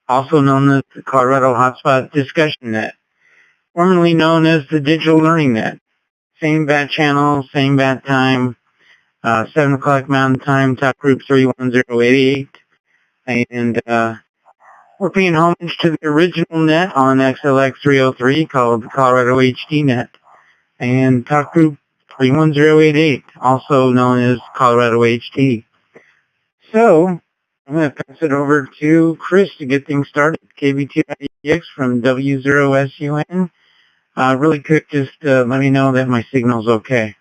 also known as the Colorado Hotspot Discussion Net, formerly known as the Digital Learning Net. Same bat channel, same bat time, 7 o'clock Mountain Time, top group 31088. And we're paying homage to the original net on XLX 303 called the Colorado HD Net. And top group 31088, also known as Colorado HD. So, I'm going to pass it over to Chris to get things started. KB2IDX from W0SUN. Really quick, just let me know that my signal's okay.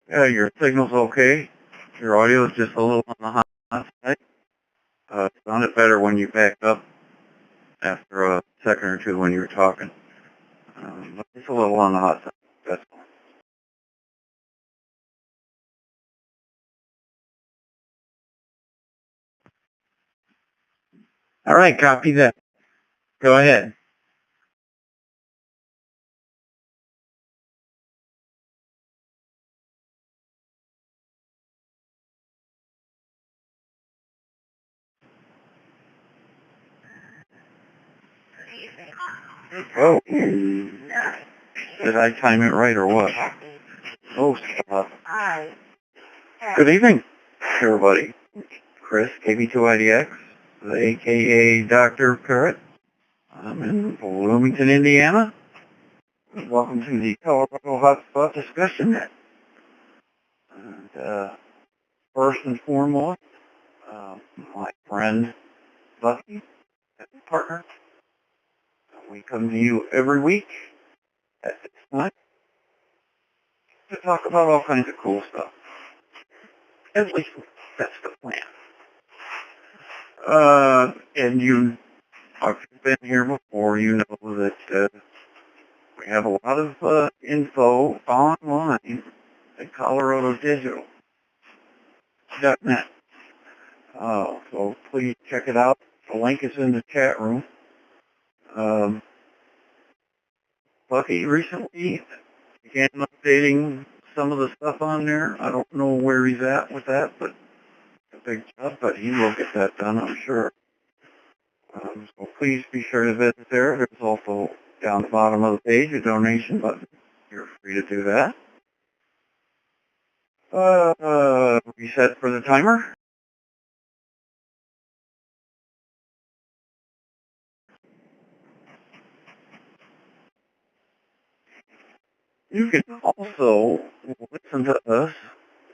Yeah, your signal's okay. Your audio is just a little on the hot side. It sounded better when you backed up after a second or two when you were talking. But it's a little on the hot side. That's all. All right, copy that. Go ahead. Oh. Did I time it right or what? Oh, stop. Good evening, everybody. Chris, KB2IDX, a.k.a. Dr. Parrott. I'm in Bloomington, Indiana. Welcome to the Colorado Hotspot Discussion Net. And first and foremost, my friend Bucky, partner, we come to you every week at this time to talk about all kinds of cool stuff. At least that's the plan. And you, if you've been here before, you know that we have a lot of info online at ColoradoDigital.net. So please check it out. The link is in the chat room. Bucky recently began updating some of the stuff on there. I don't know where he's at with that, but it's a big job, but he will get that done, I'm sure. So please be sure to visit there. There's also down the bottom of the page a donation button. You're free to do that. Reset for the timer. You can also listen to us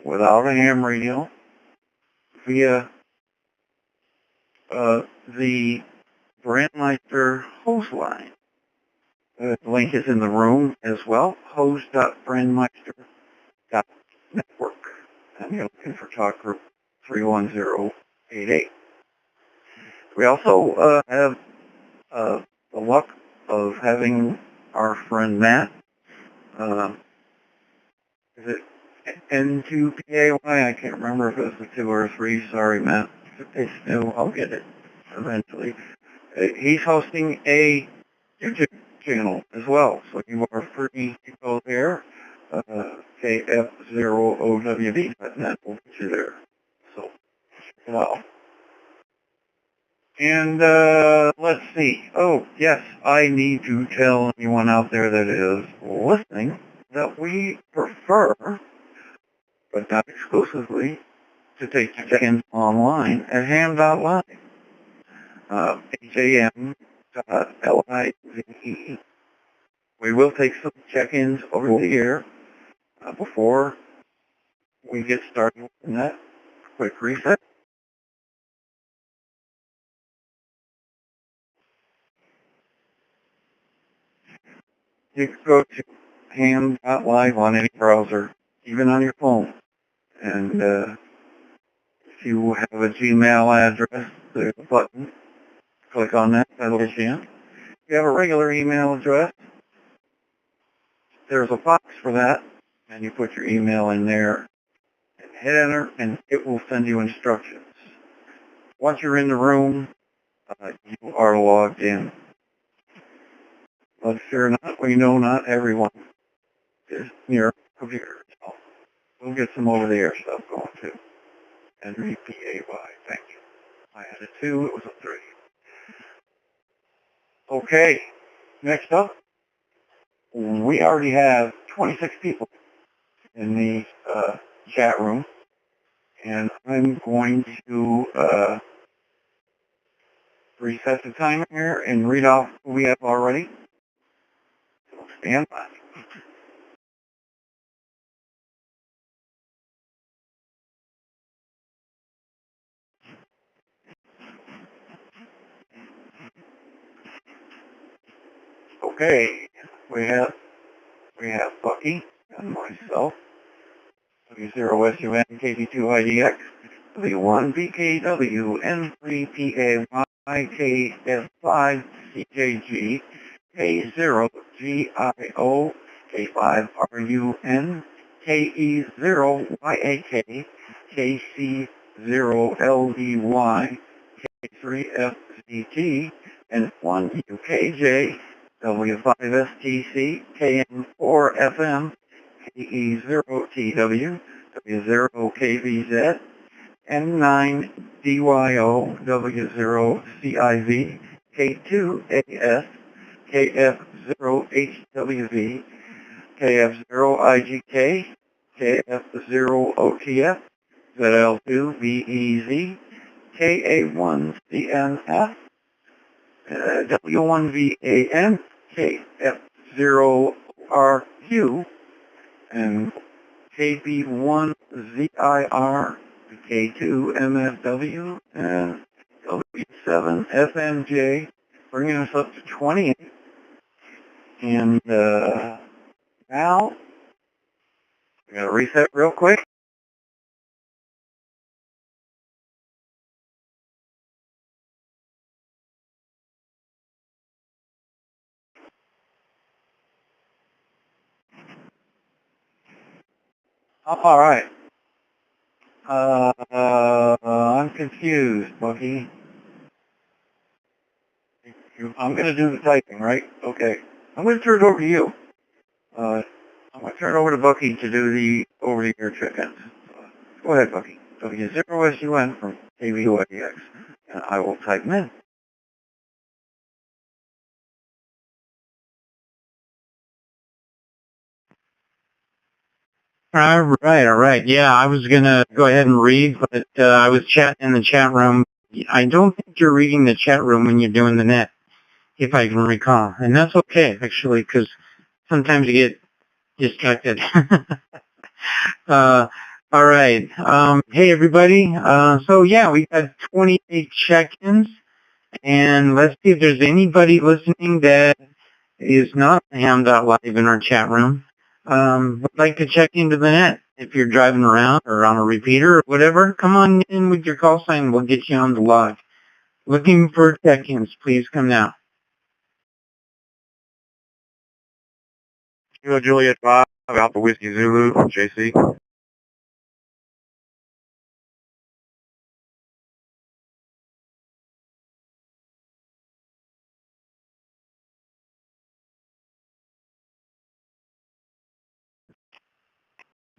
without a ham radio via the Brandmeister host line. The link is in the room as well, host.brandmeister.network. And you're looking for talk group 31088. We also have the luck of having our friend Matt. Is it N2PAY? I can't remember if it was a 2 or a 3. Sorry, Matt. It's new. I'll get it eventually. He's hosting a YouTube channel as well, so you are free to go there. KF0OWD.net will get you there. So, check it out. And let's see. Oh, yes, I need to tell anyone out there that is listening that we prefer, but not exclusively, to take check-ins online at ham.live. ham.live. We will take some check-ins over the air before we get started in that quick reset. You can go to ham.live on any browser, even on your phone. And if you have a Gmail address, there's a button. Click on that, that'll get you in. If you have a regular email address, there's a box for that, and you put your email in there and hit enter, and it will send you instructions. Once you're in the room, you are logged in. But fear not, we know not everyone is near computer. So we'll get some over-the-air stuff going too. Henry P-A-Y, thank you. I had a 2, it was a 3. Okay, next up, we already have 26 people in the chat room, and I'm going to reset the timer here and read off who we have already. So stand by. Okay, we have Bucky and myself, W0SUN KB2IDX, W1BKW, N3PAY, KF5CJG, K0GIO, K5RUN, KE0YAK, KC0LDY, K3FZT, N1UKJ, W5STC, KN4FM, KE0TW, W0KVZ, N9DYO, W0CIV, K2AS, KF0HWV, KF0IGK, KF0OTF, ZL2VEZ, KA1CNF, W1VAN, KF0RQ, and KB1ZIR, K2MFW, and W7FMJ, bringing us up to 28. And now, we gotta reset real quick. All right. I'm confused, Bucky. I'm going to do the typing, right? Okay. I'm going to turn it over to you. I'm going to turn it over to Bucky to do the over-the-air check-ins. Go ahead, Bucky. W0SUN from KVUIDX, and I will type them in. All right. Yeah, I was going to go ahead and read, but I was chatting in the chat room. I don't think you're reading the chat room when you're doing the net, if I can recall. And that's okay, actually, because sometimes you get distracted. All right. Hey, everybody. So, yeah, we got 28 check-ins. And let's see if there's anybody listening that is not ham.live in our chat room. Would like to check into the net. If you're driving around or on a repeater or whatever, come on in with your call sign. We'll get you on the log. Looking for check-ins. Please come now. Kilo Juliet 5, Alpha Whiskey Zulu, JC.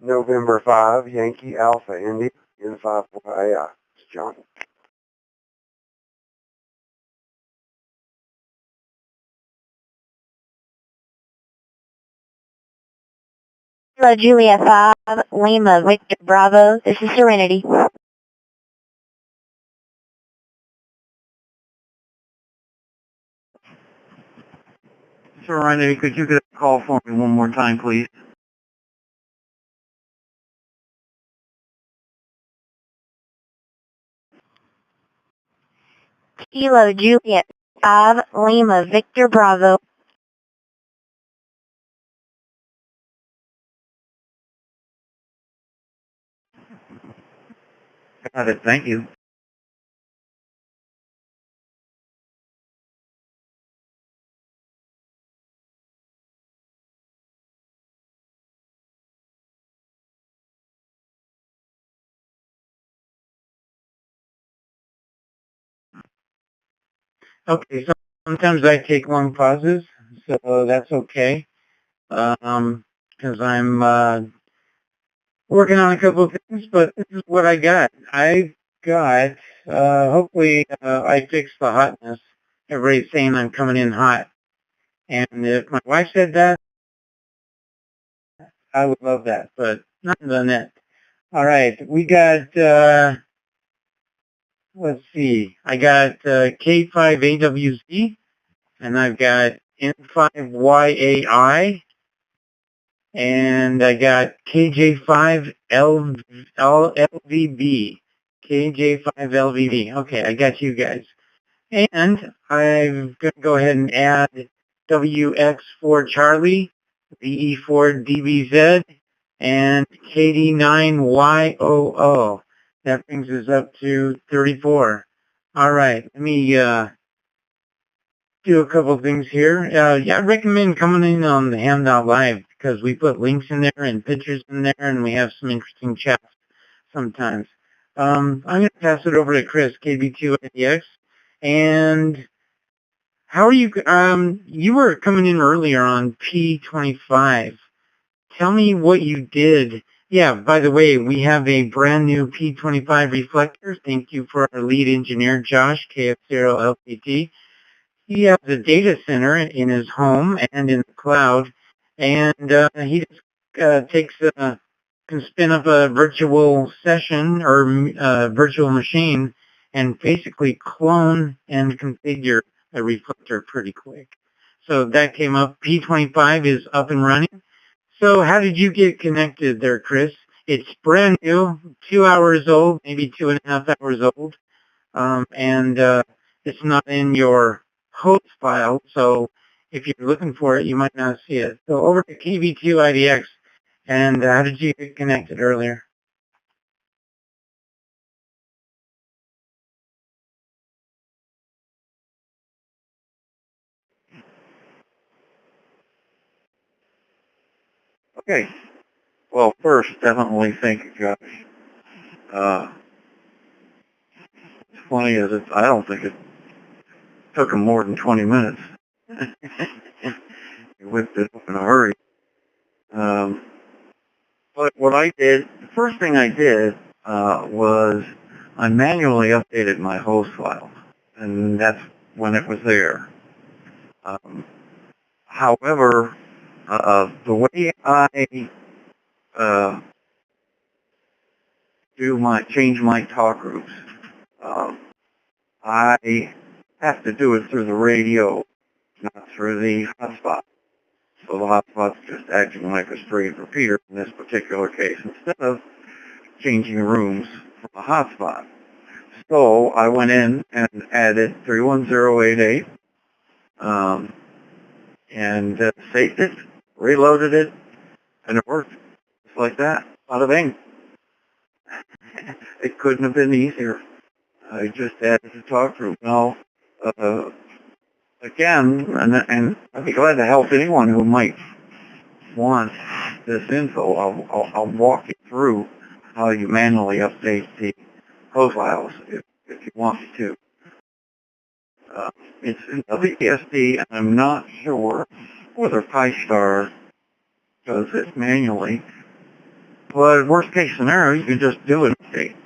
November 5, Yankee Alpha Indy, N54AI. It's John. Hello, Juliet 5, Lima, Victor Bravo. This is Serenity. Serenity, could you get a call for me one more time, please? Kilo Juliet 5, Lima, Victor Bravo. Got it, thank you. Okay, so sometimes I take long pauses, so that's okay. because I'm working on a couple of things, but this is what I got. I got, hopefully I fixed the hotness. Everybody's saying I'm coming in hot. And if my wife said that, I would love that, but not done that. All right, we got, let's see, I got K5AWZ, and I've got N5YAI, and I got KJ5LVB. KJ5LVB. Okay, I got you guys. And I'm going to go ahead and add WX for Charlie, VE for DBZ, and KD9YOO. That brings us up to 34. All right, let me do a couple of things here. Yeah, I recommend coming in on the ham.live because we put links in there and pictures in there, and we have some interesting chats sometimes. I'm going to pass it over to Chris, KB2IDX. And how are you? You were coming in earlier on P25. Tell me what you did. Yeah, by the way, we have a brand new P25 reflector. Thank you for our lead engineer, Josh, KF0LPT. He has a data center in his home and in the cloud, and he just can spin up a virtual session or virtual machine and basically clone and configure a reflector pretty quick. So that came up. P25 is up and running. So how did you get connected there, Chris? It's brand new, 2 hours old, maybe 2.5 hours old, and it's not in your host file, so if you're looking for it, you might not see it. So over to KB2IDX, and how did you get connected earlier? Okay. Well, first, definitely thank you, Josh. It's funny as I don't think it took him more than 20 minutes. He whipped it up in a hurry. But what I did, the first thing I did was I manually updated my host file, and that's when it was there. However, the way I change my talk groups, I have to do it through the radio, not through the hotspot. So the hotspot's just acting like a straight repeater in this particular case, instead of changing rooms from a hotspot. So I went in and added 31088, and saved it, reloaded it, and it worked just like that. Bada bing. It couldn't have been easier. I just added the talk group. Now, again, and I'd be glad to help anyone who might want this info. I'll walk you through how you manually update the host files if you want me to. It's in WPSD, and I'm not sure whether PyStar does it manually. But worst case scenario, you can just do an update.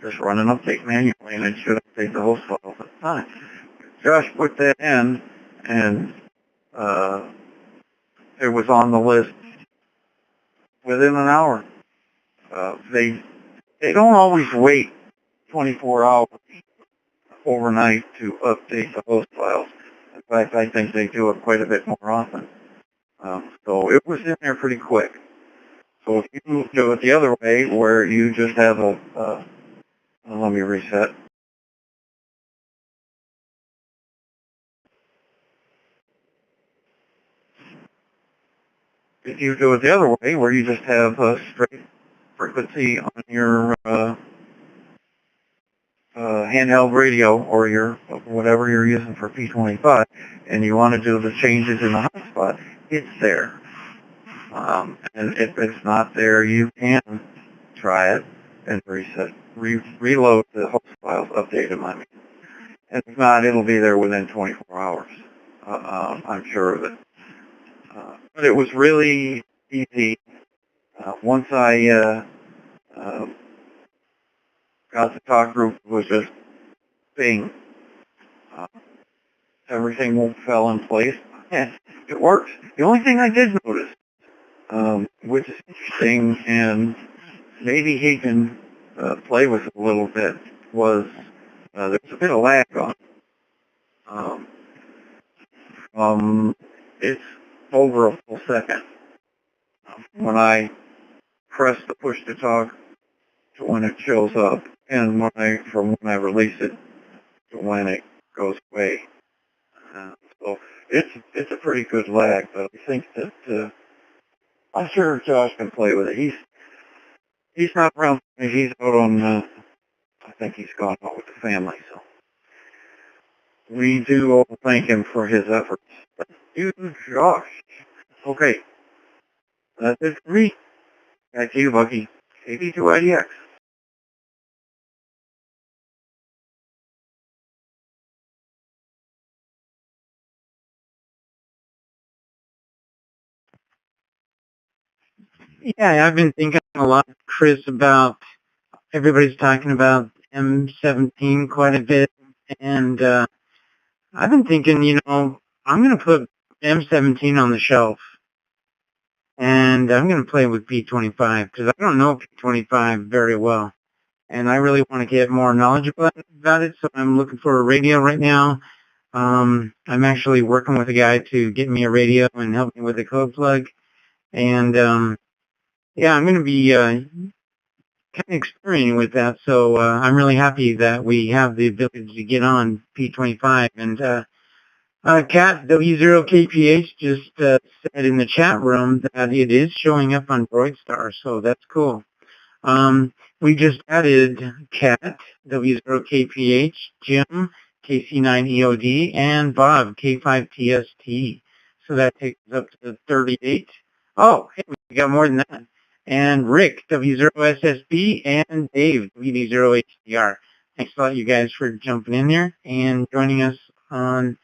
Just run an update manually, and it should update the host files at the time. Josh put that in, and it was on the list within an hour. They don't always wait 24 hours overnight to update the host files. In fact, I think they do it quite a bit more often. So it was in there pretty quick. So if you do it the other way, where you just have let me reset. If you do it the other way, where you just have a straight frequency on your handheld radio or your whatever you're using for P25, and you want to do the changes in the hotspot, it's there. And if it's not there, you can try it and reload the host files, update them, I mean. And if not, it'll be there within 24 hours. I'm sure of it. But it was really easy. Once I got the talk group, it was just bing. Uh, Everything fell in place. Yeah, it worked. The only thing I did notice, which is interesting, and maybe he can play with it a little bit, was there's a bit of lag on. It's over a full second. When I press the push to talk to when it shows up, and from when I release it to when it goes away. So it's a pretty good lag, but I think that I'm sure Josh can play with it. He's not around. He's out on. I think he's gone out with the family. So we do all thank him for his efforts. Thank you, Josh. Okay, that's it for me. Back to you, Bucky. KB2IDX. Yeah, I've been thinking a lot, Chris, about everybody's talking about M17 quite a bit, and I've been thinking, I'm going to put M17 on the shelf, and I'm going to play with P25 because I don't know P25 very well, and I really want to get more knowledgeable about it. So I'm looking for a radio right now. I'm actually working with a guy to get me a radio and help me with a code plug, and yeah, I'm going to be kind of experimenting with that. So I'm really happy that we have the ability to get on P25. And Cat W0KPH just said in the chat room that it is showing up on Droidstar, so that's cool. We just added Cat W0KPH, Jim KC9EOD, and Bob K5TST. So that takes us up to 38. Oh, hey, we got more than that. And Rick W0SSB and Dave WD0HDR. Thanks a lot, you guys, for jumping in there and joining us on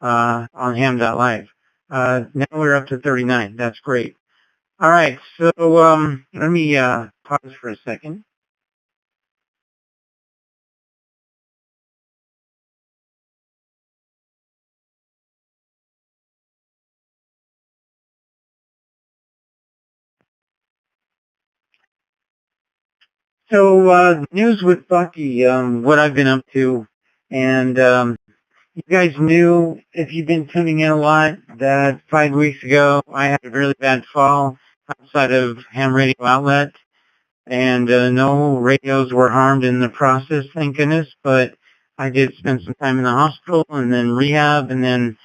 ham.live. Now we're up to 39. That's great. All right, so let me pause for a second. So news with Bucky, what I've been up to, and you guys knew, if you've been tuning in a lot, that 5 weeks ago I had a really bad fall outside of ham radio outlet, and no radios were harmed in the process, thank goodness, but I did spend some time in the hospital and then rehab, and then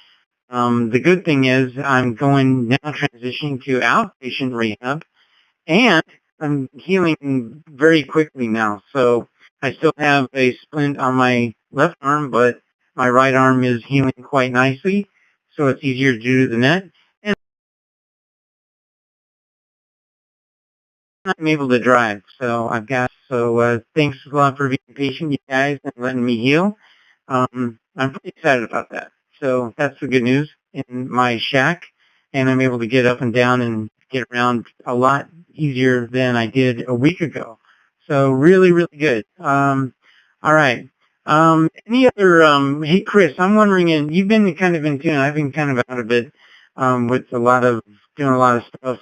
the good thing is I'm going now transitioning to outpatient rehab, and I'm healing very quickly now. So I still have a splint on my left arm, but my right arm is healing quite nicely. So it's easier to do the net. And I'm able to drive. So thanks a lot for being patient, you guys, and letting me heal. I'm pretty excited about that. So that's the good news in my shack. And I'm able to get up and down and get around a lot easier than I did a week ago. So really, really good. All right. Any other, hey Chris, I'm wondering, and you've been kind of in tune, I've been kind of out of it, with doing a lot of stuff.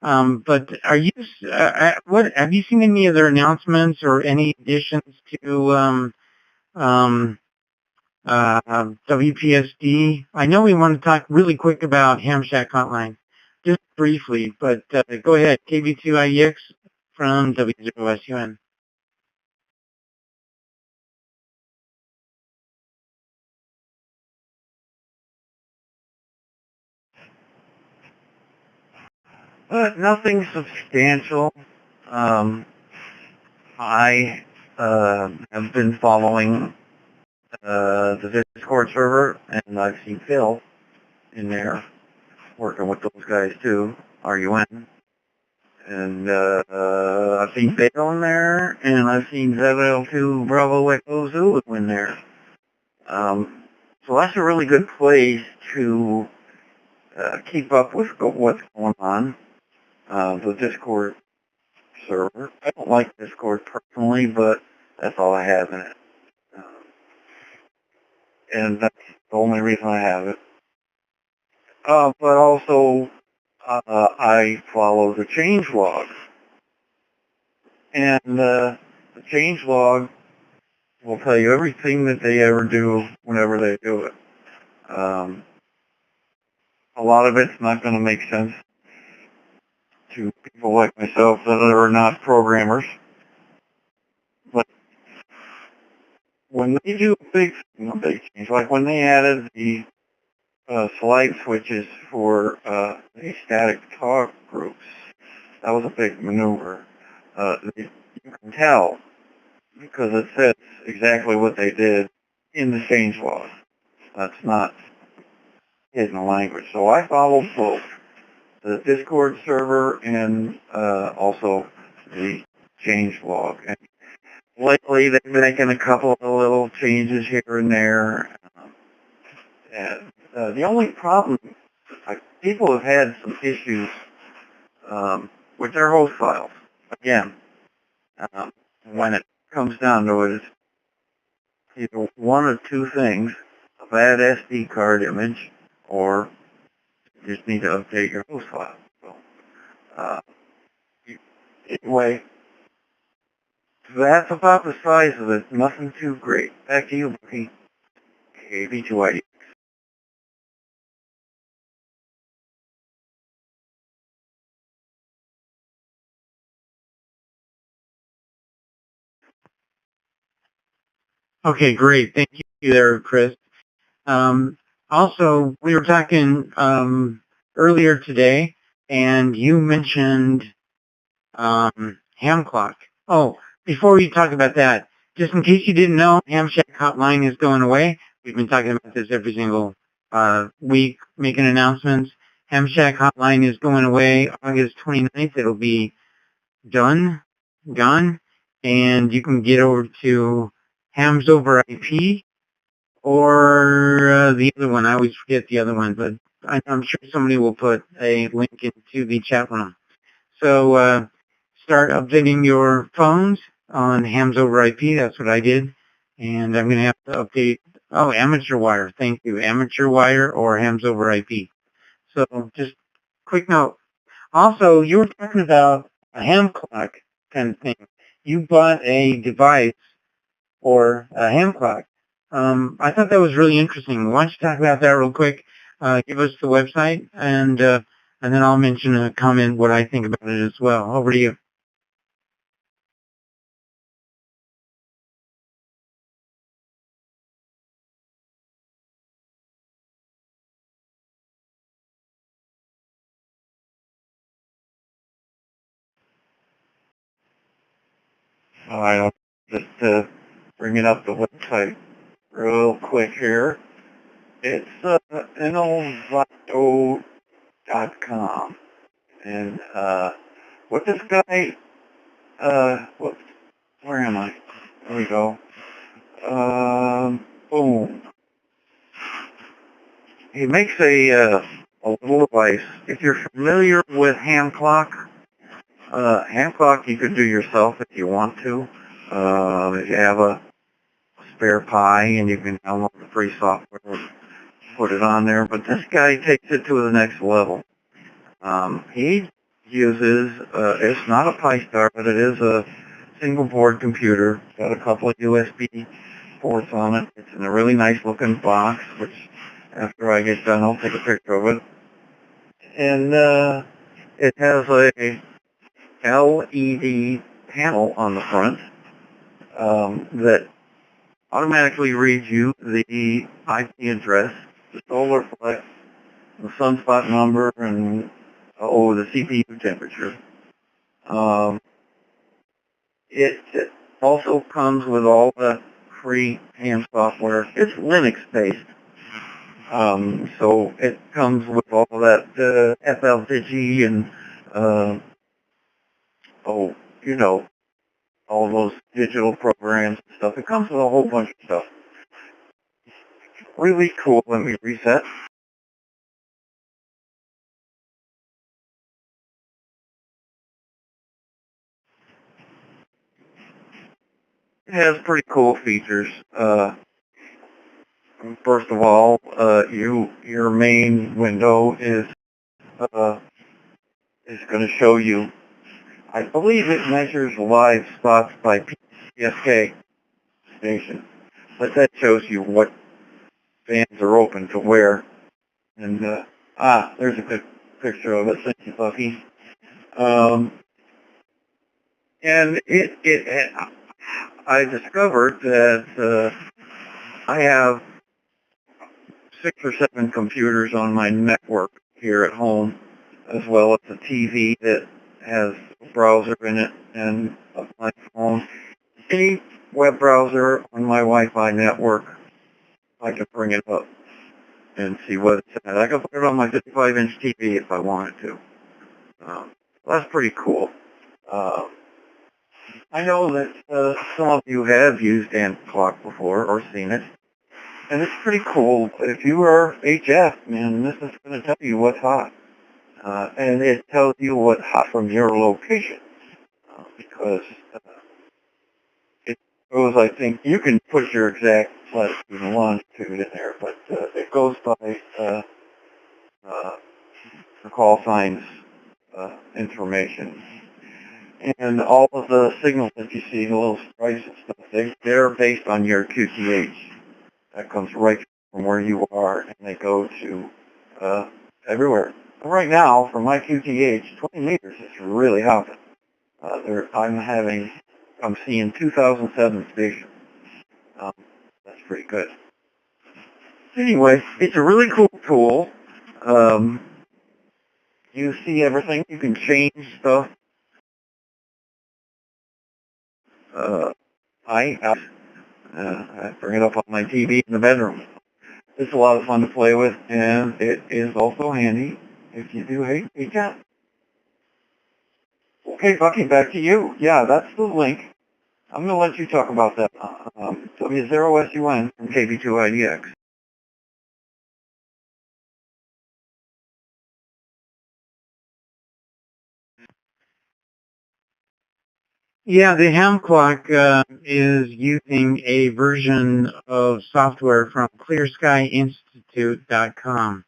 But are you, have you seen any other announcements or any additions to, WPSD? I know we want to talk really quick about Ham Shack Hotline, just briefly, but go ahead, KB2IEX from W0SUN. Nothing substantial. I have been following the Discord server, and I've seen Phil in there working with those guys too, RUN. And I've seen Phil in there, and I've seen ZL2 Bravo Echo Zulu in there. So that's a really good place to keep up with what's going on. the Discord server. I don't like Discord personally, but that's all I have in it. And that's the only reason I have it. But also, I follow the change log. And the change log will tell you everything that they ever do whenever they do it. A lot of it's not going to make sense to people like myself that are not programmers. But when they do a big change, like when they added the slide switches for the static talk groups, that was a big maneuver. You can tell because it says exactly what they did in the change log. That's not hidden language. So I follow both the Discord server and also the change log. And lately they've been making a couple of little changes here and there. And the only problem, people have had some issues with their host files. Again, when it comes down to it, it's either one of two things: a bad SD card image, or you just need to update your host file. So, anyway, that's about the size of it. Nothing too great. Back to you, Bucky. KB2ID. Okay, great. Thank you there, Chris. Also, we were talking earlier today, and you mentioned ham clock. Oh, before we talk about that, just in case you didn't know, Ham Shack Hotline is going away. We've been talking about this every single week, making announcements. Ham Shack Hotline is going away August 29th. It'll be gone, and you can get over to Hams Over IP or the other one. I always forget the other one, but I'm sure somebody will put a link into the chat room. So start updating your phones on Hams Over IP. That's what I did. And I'm going to have to update, Amateur Wire. Thank you. Amateur Wire or Hams Over IP. So just quick note. Also, you were talking about a ham clock kind of thing. You bought a device or a ham clock. I thought that was really interesting. Why don't you talk about that real quick? Give us the website, and then I'll mention a comment what I think about it as well. Over to you. I'll just bringing up the website real quick here. It's innovato.com. And what this guy, where am I? There we go. Boom. He makes a little device. If you're familiar with ham clock you could do yourself if you want to. If you have a spare Pi and you can download the free software, put it on there. But this guy takes it to the next level. He uses, it's not a Pi Star, but it is a single board computer. Got a couple of USB ports on it. It's in a really nice looking box, which after I get done, I'll take a picture of it. And it has a LED panel on the front that automatically reads you the IP address, the solar flex, the sunspot number, and the CPU temperature. It also comes with all the free ham software. It's Linux based. So it comes with all that FLDG and all those digital programs and stuff. It comes with a whole bunch of stuff. Really cool. Let me reset. It has pretty cool features. First of all, your main window is going to show you. I believe it measures live spots by PCSK station, but that shows you what bands are open to where. And there's a good picture of it. Thank you, Bucky. And I discovered that I have 6 or 7 computers on my network here at home, as well as a TV that has a browser in it and my phone. Any web browser on my Wi-Fi network, I can bring it up and see what it's at. I can put it on my 55-inch TV if I wanted to. That's pretty cool. I know that some of you have used ham.live before or seen it, and it's pretty cool. If you are HF, man, this is going to tell you what's hot. And it tells you what's hot from your location, because it goes, I think, you can put your exact latitude and longitude in there, but it goes by the call signs information. And all of the signals that you see, the little stripes and stuff, they're based on your QTH. That comes right from where you are, and they go to everywhere. But right now, for my QTH, 20 meters is really hot. I'm seeing 2007 stations. That's pretty good. Anyway, it's a really cool tool. You see everything. You can change stuff. I bring it up on my TV in the bedroom. It's a lot of fun to play with, and it is also handy if you do hate cat. Okay, Bucky, back to you. Yeah, that's the link. I'm going to let you talk about that. W0SUN from KB2IDX. Yeah, the ham clock is using a version of software from clearskyinstitute.com.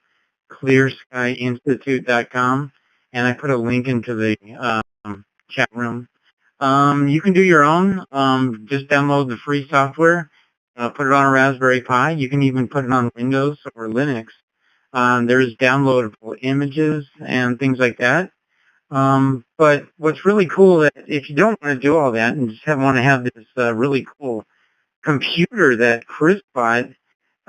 Clearskyinstitute.com, and I put a link into the chat room. You can do your own. Just download the free software, put it on a Raspberry Pi. You can even put it on Windows or Linux. There's downloadable images and things like that. But what's really cool that if you don't want to do all that and just want to have this really cool computer that Chris bought,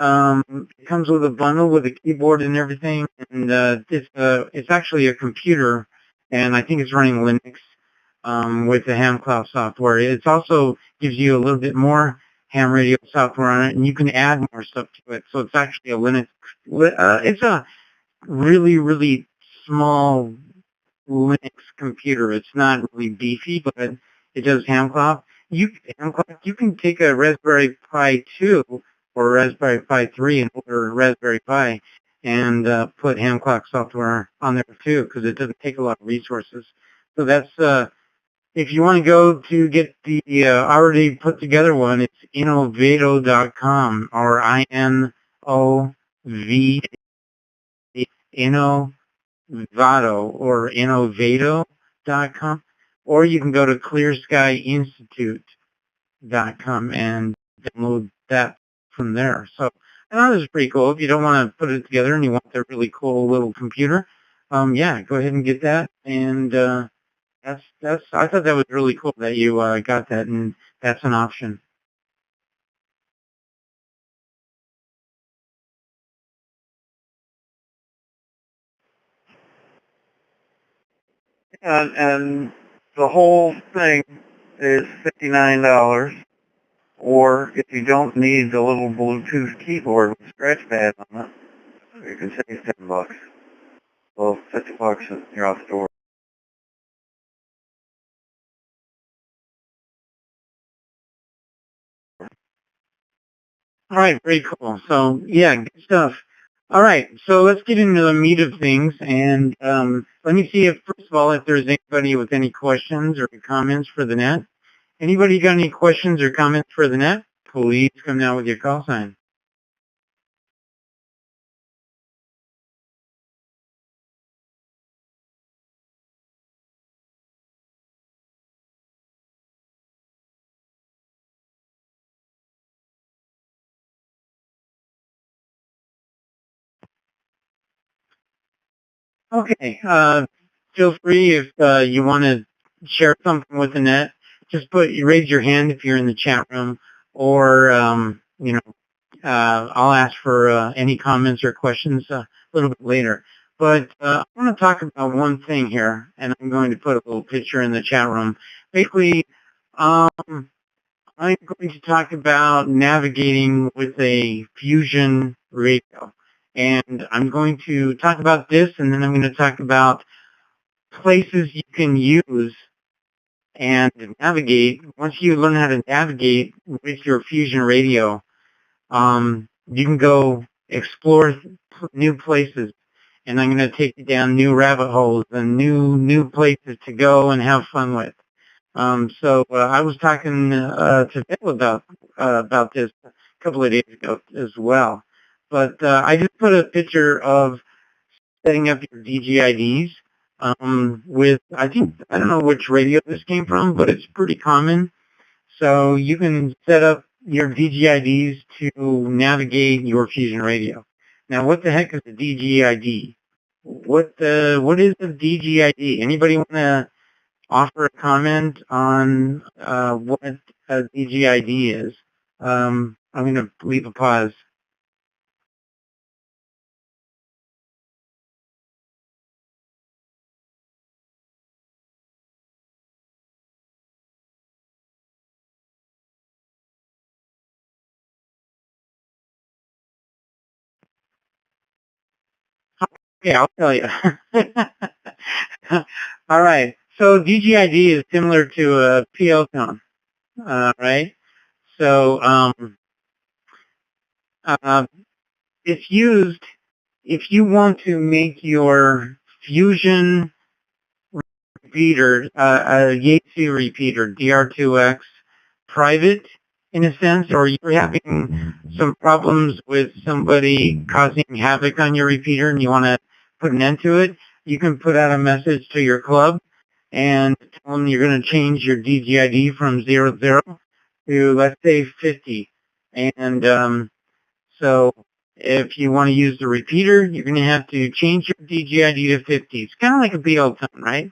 it comes with a bundle with a keyboard and everything, and it's actually a computer, and I think it's running Linux with the ham cloud software. It also gives you a little bit more ham radio software on it, and you can add more stuff to it. So it's actually a Linux. It's a really, really small Linux computer. It's not really beefy, but it does ham clock. You can take a Raspberry Pi 2 or a Raspberry Pi 3 and order a Raspberry Pi and put ham clock software on there too, because it doesn't take a lot of resources. So that's if you want to go to get the already put together one, it's innovato.com or Innovato or Innovato.com, or you can go to clearskyinstitute.com and download that from there. So I thought this is pretty cool. If you don't want to put it together and you want a really cool little computer, yeah, go ahead and get that. And I thought that was really cool that you got that, and that's an option. And the whole thing is $59. Or if you don't need the little Bluetooth keyboard with scratch pad on it, you can save $10. Well, $50 and you're out the door. All right, very cool. So yeah, good stuff. All right, so let's get into the meat of things, and let me see if, first of all, if there's anybody with any questions or comments for the net, Anybody got any questions or comments for the net? Please come down with your call sign. Okay, feel free if you want to share something with the net, just raise your hand if you're in the chat room, or I'll ask for any comments or questions a little bit later. But I want to talk about one thing here, and I'm going to put a little picture in the chat room. Basically, I'm going to talk about navigating with a fusion radio. And I'm going to talk about this, and then I'm going to talk about places you can use and navigate. Once you learn how to navigate with your fusion radio, you can go explore new places, and I'm going to take you down new rabbit holes and new places to go and have fun with. So I was talking to Bill about this a couple of days ago as well. But I just put a picture of setting up your DGIDs with, I don't know which radio this came from, but it's pretty common. So you can set up your DGIDs to navigate your Fusion radio. Now, what the heck is a DGID? What is a DGID? Anybody want to offer a comment on what a DGID is? I'm going to leave a pause. Okay, I'll tell you. All right. So DGID is similar to a PL tone, right? So it's used if you want to make your Fusion repeater, a Yaesu repeater, DR2X, private in a sense, or you're having some problems with somebody causing havoc on your repeater and you want to put an end to it, you can put out a message to your club and tell them you're going to change your DGID from 00 to, let's say, 50. And so if you want to use the repeater, you're going to have to change your DGID to 50. It's kind of like a BL tone, right?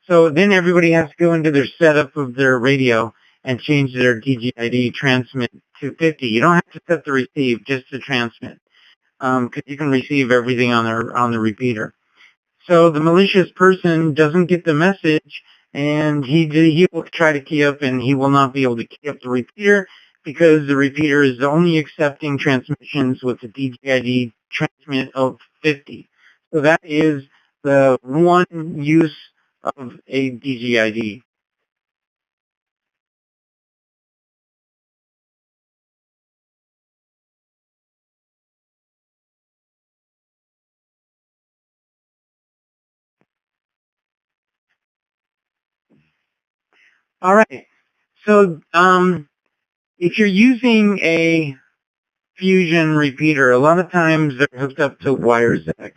So then everybody has to go into their setup of their radio and change their DGID transmit to 50. You don't have to set the receive, just the transmit, because you can receive everything on the repeater. So the malicious person doesn't get the message, and he will try to key up, and he will not be able to key up the repeater because the repeater is only accepting transmissions with a DGID transmit of 50. So that is the one use of a DGID. All right. So if you're using a Fusion repeater, a lot of times they're hooked up to WiresX.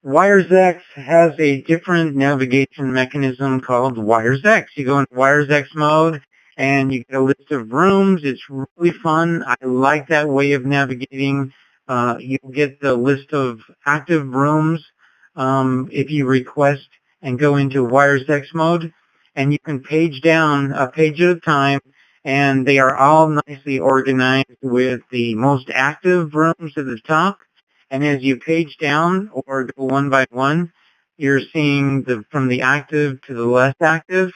WiresX has a different navigation mechanism called WiresX. You go into WiresX mode and you get a list of rooms. It's really fun. I like that way of navigating. You get the list of active rooms if you request and go into WiresX mode, and you can page down a page at a time, and they are all nicely organized with the most active rooms at the top. And as you page down or go one by one, you're seeing from the active to the less active,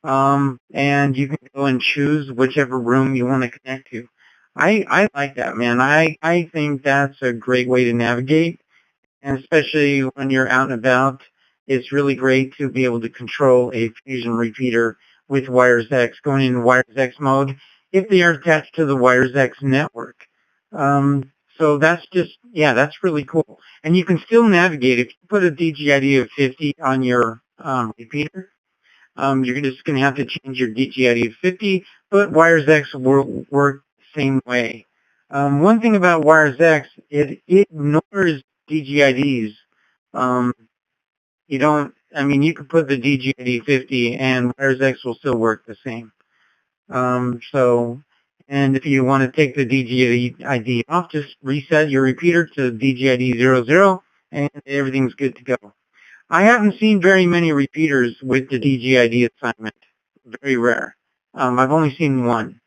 and you can go and choose whichever room you want to connect to. I like that, man. I think that's a great way to navigate, and especially when you're out and about, it's really great to be able to control a Fusion repeater with WiresX, going into WiresX mode if they are attached to the WiresX network. So that's that's really cool. And you can still navigate. If you put a DGID of 50 on your repeater, You're just going to have to change your DGID to 50, but WiresX will work the same way. One thing about WiresX, it ignores DGIDs. You can put the DGID 50 and WiresX will still work the same. And if you want to take the DGID off, just reset your repeater to DGID 00 and everything's good to go. I haven't seen very many repeaters with the DGID assignment. Very rare. I've only seen one.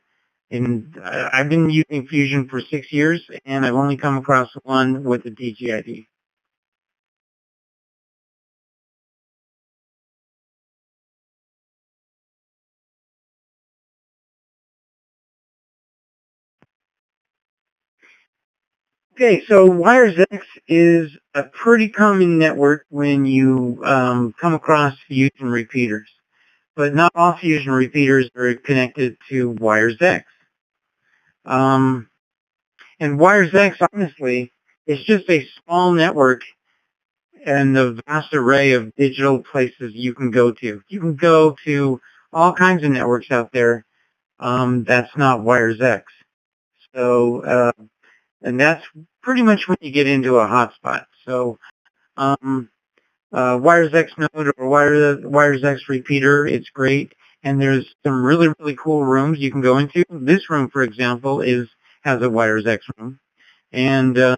And I've been using Fusion for 6 years, and I've only come across one with the DGID. Okay, so WiresX is a pretty common network when you come across Fusion repeaters. But not all Fusion repeaters are connected to WiresX. And WiresX, honestly, is just a small network and the vast array of digital places you can go to. You can go to all kinds of networks out there. That's not WiresX. So, and that's pretty much when you get into a hotspot. So, WiresX node or WiresX repeater, it's great. And there's some really, really cool rooms you can go into. This room, for example, has a WiresX room. And yeah,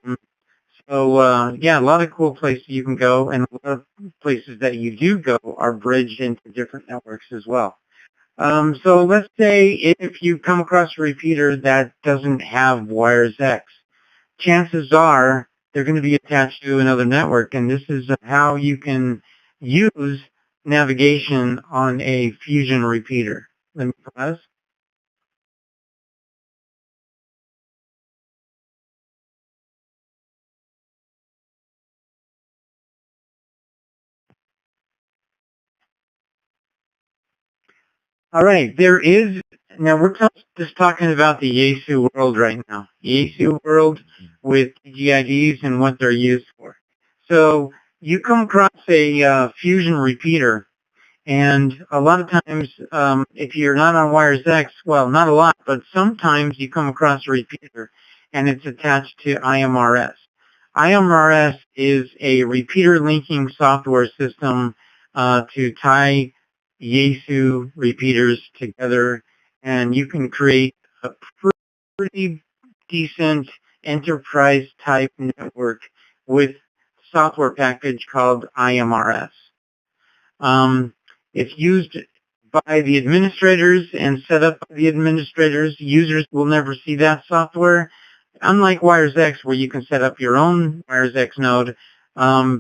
a lot of cool places you can go, and a lot of places that you do go are bridged into different networks as well. So let's say if you come across a repeater that doesn't have WiresX, chances are they're going to be attached to another network, and this is how you can use navigation on a Fusion repeater. Let me pause. All right, now we're just talking about the IOU world right now. The IOU world with DGIDs and what they're used for. So you come across a Fusion repeater, and a lot of times, if you're not on WiresX, well, not a lot, but sometimes you come across a repeater and it's attached to IMRS. IMRS is a repeater linking software system to tie Yaesu repeaters together, and you can create a pretty decent enterprise type network with software package called IMRS. It's used by the administrators and set up by the administrators. Users will never see that software. Unlike WiresX, where you can set up your own WiresX node,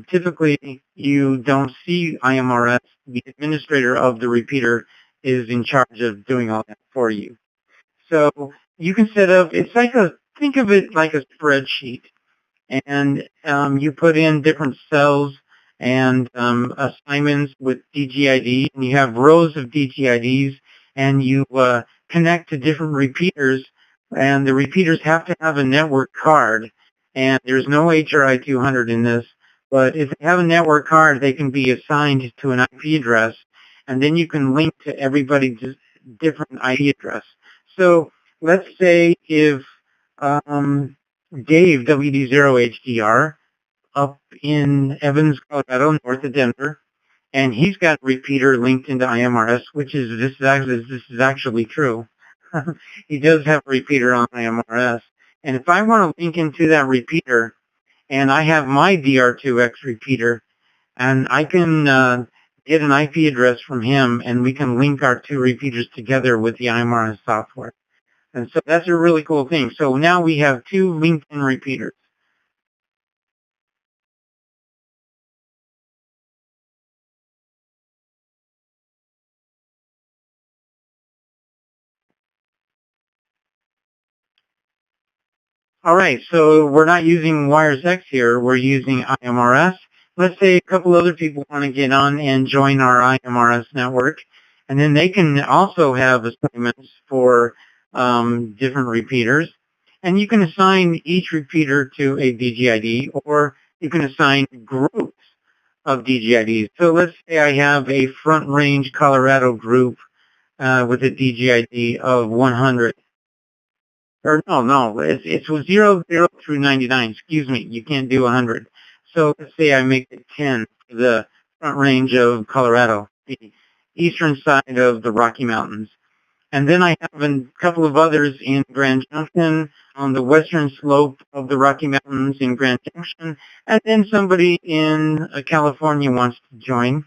typically you don't see IMRS. The administrator of the repeater is in charge of doing all that for you. So you can set up, think of it like a spreadsheet. And you put in different cells and assignments with DGID, and you have rows of DGIDs, and you connect to different repeaters, and the repeaters have to have a network card, and there's no HRI 200 in this, but if they have a network card, they can be assigned to an IP address, and then you can link to everybody's different IP address. So let's say if Dave, WD0HDR, up in Evans, Colorado, north of Denver, and he's got a repeater linked into IMRS, this is actually true. He does have a repeater on IMRS, and if I want to link into that repeater, and I have my DR2X repeater, and I can get an IP address from him, and we can link our two repeaters together with the IMRS software. And so that's a really cool thing. So now we have two linked-in repeaters. All right, so we're not using WiresX here. We're using IMRS. Let's say a couple other people want to get on and join our IMRS network, and then they can also have assignments for different repeaters. And you can assign each repeater to a DGID, or you can assign groups of DGIDs. So let's say I have a Front Range Colorado group with a DGID of 100. Or no, it's 00 through 99. Excuse me, you can't do 100. So let's say I make it 10 for the Front Range of Colorado, the eastern side of the Rocky Mountains. And then I have a couple of others in Grand Junction on the western slope of the Rocky Mountains in Grand Junction. And then somebody in California wants to join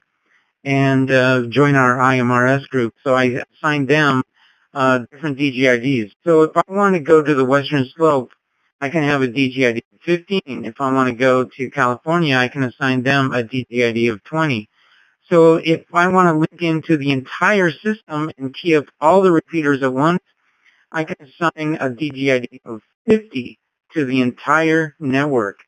and join our IMRS group. So I assigned them different DGIDs. So if I want to go to the western slope, I can have a DGID of 15. If I want to go to California, I can assign them a DGID of 20. So if I want to link into the entire system and key up all the repeaters at once, I can assign a DGID of 50 to the entire network.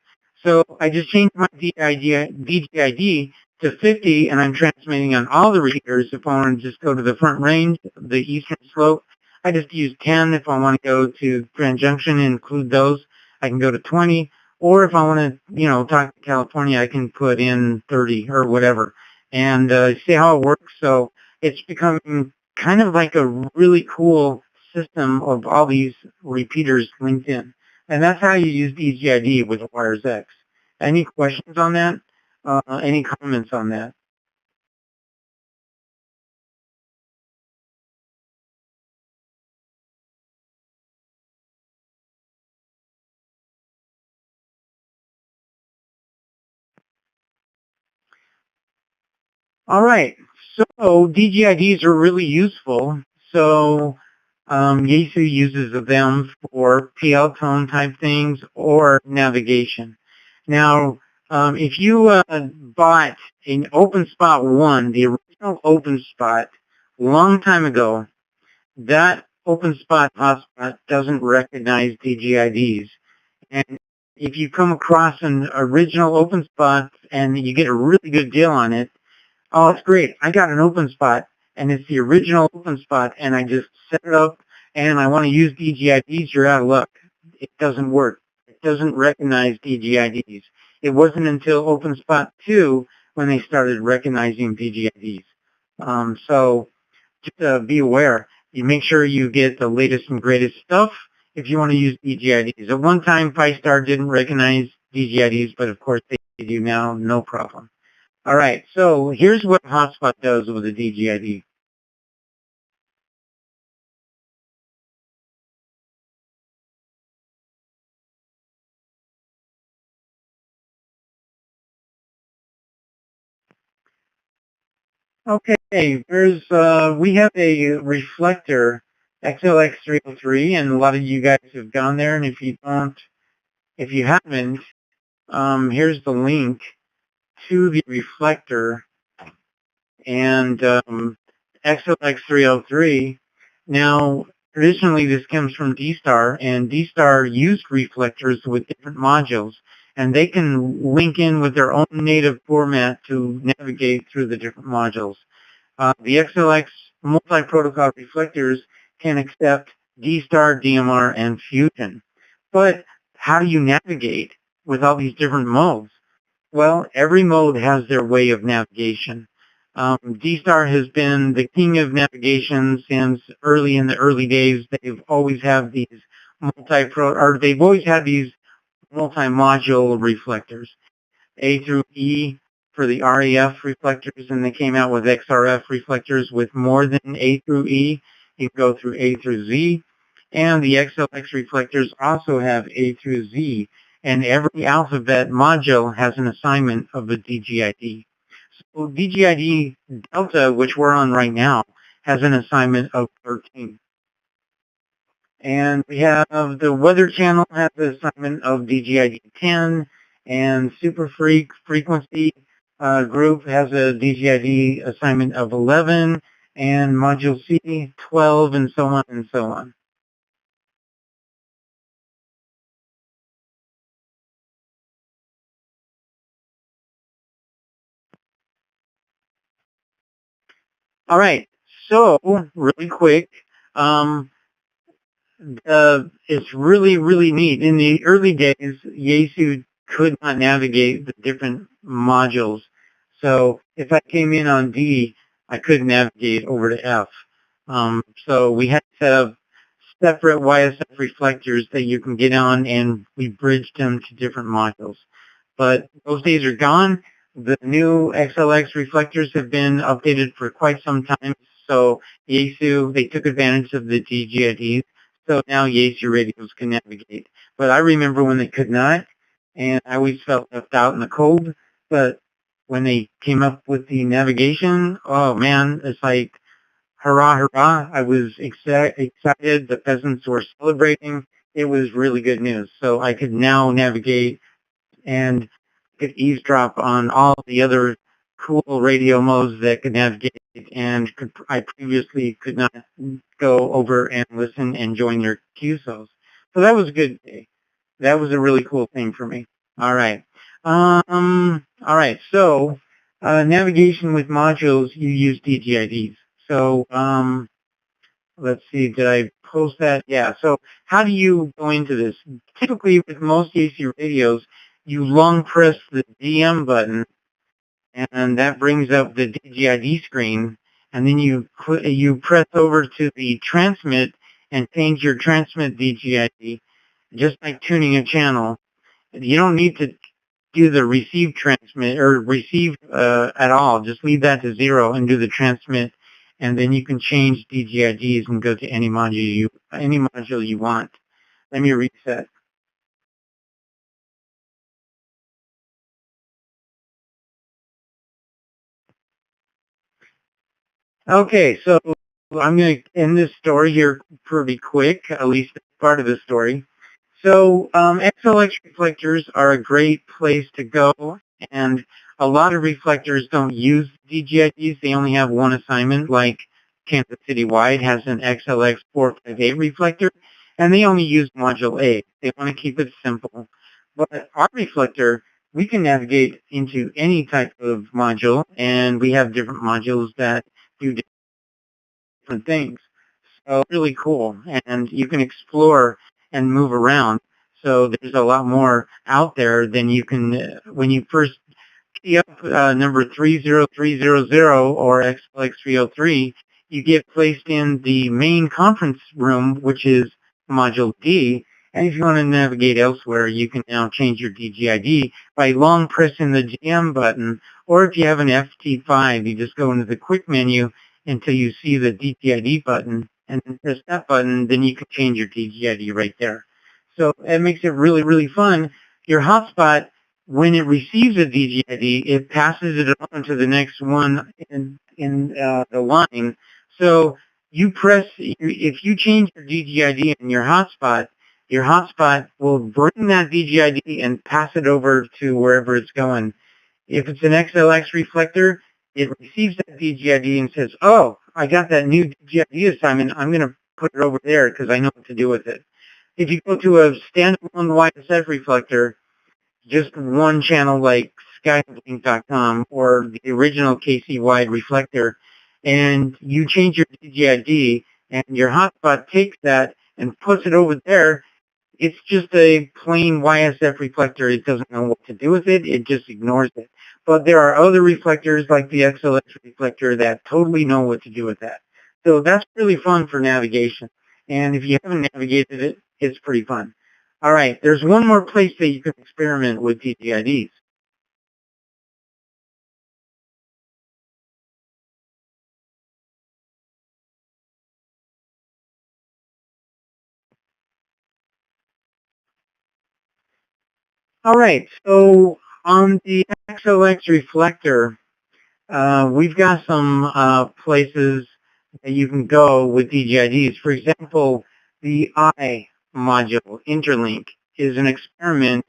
So I just changed my DGID to 50, and I'm transmitting on all the repeaters. If I want to just go to the Front Range, the eastern slope, I just use 10. If I want to go to Grand Junction and include those, I can go to 20. Or if I want to, talk to California, I can put in 30 or whatever and see how it works. So it's becoming kind of like a really cool system of all these repeaters linked in. And that's how you use DGID with Wires X. Any questions on that? Any comments on that? All right. So DGIDs are really useful. So Yaesu uses them for PL tone type things or navigation. Now, if you bought an OpenSpot 1, the original OpenSpot, long time ago, that OpenSpot hotspot doesn't recognize DGIDs. And if you come across an original OpenSpot and you get a really good deal on it, oh, it's great. I got an OpenSpot, and it's the original OpenSpot, and I just set it up, and I want to use DGIDs, you're out of luck. It doesn't work. It doesn't recognize DGIDs. It wasn't until OpenSpot 2 when they started recognizing DGIDs. So just be aware. You make sure you get the latest and greatest stuff if you want to use DGIDs. At one time, PyStar didn't recognize DGIDs, but of course they do now, no problem. All right, so here's what Hotspot does with a DGID. Okay, we have a reflector, XLX303, and a lot of you guys have gone there, and if you haven't, here's the link to the reflector and XLX303. Now, traditionally this comes from D-Star, and D-Star used reflectors with different modules, and they can link in with their own native format to navigate through the different modules. The XLX multi-protocol reflectors can accept D-Star, DMR, and Fusion. But how do you navigate with all these different modes? Well, every mode has their way of navigation. D-Star has been the king of navigation since in the early days. They've always had these multi-module reflectors, A through E for the REF reflectors, and they came out with XRF reflectors with more than A through E. You can go through A through Z, and the XLX reflectors also have A through Z, and every alphabet module has an assignment of a DGID. So DGID Delta, which we're on right now, has an assignment of 13. And we have the Weather Channel has an assignment of DGID 10, and Super Frequency Group has a DGID assignment of 11, and Module C 12, and so on and so on. All right, so really quick, it's really, really neat. In the early days, Yaesu could not navigate the different modules. So if I came in on D, I couldn't navigate over to F. So we had to set up separate YSF reflectors that you can get on, and we bridged them to different modules. But those days are gone. The new XLX reflectors have been updated for quite some time. So Yaesu, they took advantage of the DGIDs. So now Yaesu radios can navigate. But I remember when they could not, and I always felt left out in the cold. But when they came up with the navigation, oh man, it's like, hurrah, hurrah. I was excited. The peasants were celebrating. It was really good news. So I could now navigate and could eavesdrop on all the other cool radio modes that could navigate, and I previously could not go over and listen and join their QSOs. So that was a good day. That was a really cool thing for me. All right. All right. So, navigation with modules, you use DGIDs. So, let's see, did I post that? Yeah. So how do you go into this? Typically with most AC radios, you long press the DM button, and that brings up the DGID screen, and then you press over to the transmit and change your transmit DGID, just like tuning a channel. You don't need to do the receive transmit or receive at all. Just leave that to 0 and do the transmit, and then you can change DGIDs and go to any module you want. Let me reset. Okay, so I'm going to end this story here pretty quick, at least part of the story. So XLX reflectors are a great place to go, and a lot of reflectors don't use DGIDs. They only have one assignment, like Kansas City Wide has an XLX 458 reflector, and they only use module A. They want to keep it simple. But our reflector, we can navigate into any type of module, and we have different modules that do different things. So really cool, and you can explore and move around. So there's a lot more out there than you can when you first key up number 30300 or XLX 303. You get placed in the main conference room, which is Module D. And if you want to navigate elsewhere, you can now change your DGID by long pressing the GM button, or if you have an FT5, you just go into the quick menu until you see the DGID button, and then press that button, then you can change your DGID right there. So it makes it really, really fun. Your hotspot, when it receives a DGID, it passes it on to the next one in the line. So you press, if you change your DGID in your hotspot will bring that DGID and pass it over to wherever it's going. If it's an XLX reflector, it receives that DGID and says, oh, I got that new DGID assignment. I'm going to put it over there because I know what to do with it. If you go to a standalone YSF reflector, just one channel like Skyblink.com or the original KC wide reflector, and you change your DGID, and your hotspot takes that and puts it over there, it's just a plain YSF reflector. It doesn't know what to do with it. It just ignores it. But there are other reflectors like the XLX reflector that totally know what to do with that. So that's really fun for navigation. And if you haven't navigated it, it's pretty fun. All right, there's one more place that you can experiment with DGIDs. All right, so on the XLX reflector, we've got some places that you can go with DGIDs. For example, the I module interlink is an experiment,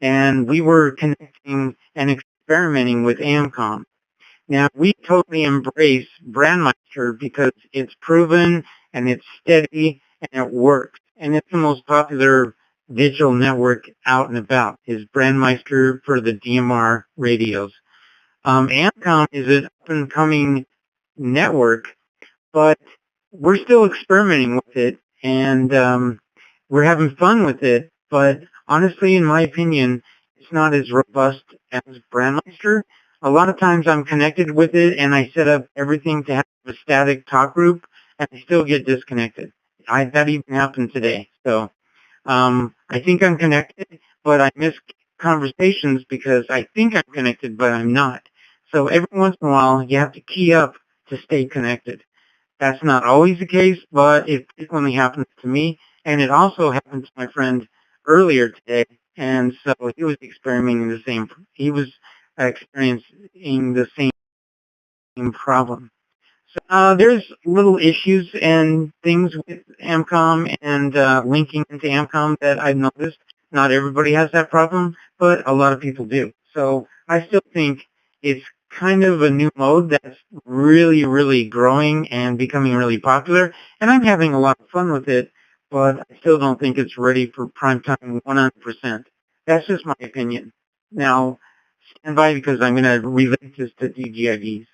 and we were connecting and experimenting with AMCOM. Now, we totally embrace Brandmeister because it's proven and it's steady and it works. And it's the most popular digital network out and about is Brandmeister for the DMR radios. AMCOM is an up-and-coming network, but we're still experimenting with it, and we're having fun with it. But honestly, in my opinion, it's not as robust as Brandmeister. A lot of times I'm connected with it and I set up everything to have a static talk group and I still get disconnected. That even happened today. So I think I'm connected, but I miss conversations because I think I'm connected, but I'm not. So every once in a while, you have to key up to stay connected. That's not always the case, but it frequently happens to me. And it also happened to my friend earlier today. And so he was experiencing the same, he was experiencing the same problem. So there's little issues and things with AMCOM and linking into AMCOM that I've noticed. Not everybody has that problem, but a lot of people do. So I still think it's kind of a new mode that's really, really growing and becoming really popular. And I'm having a lot of fun with it, but I still don't think it's ready for prime time 100%. That's just my opinion. Now, stand by because I'm going to relate this to DGIDs.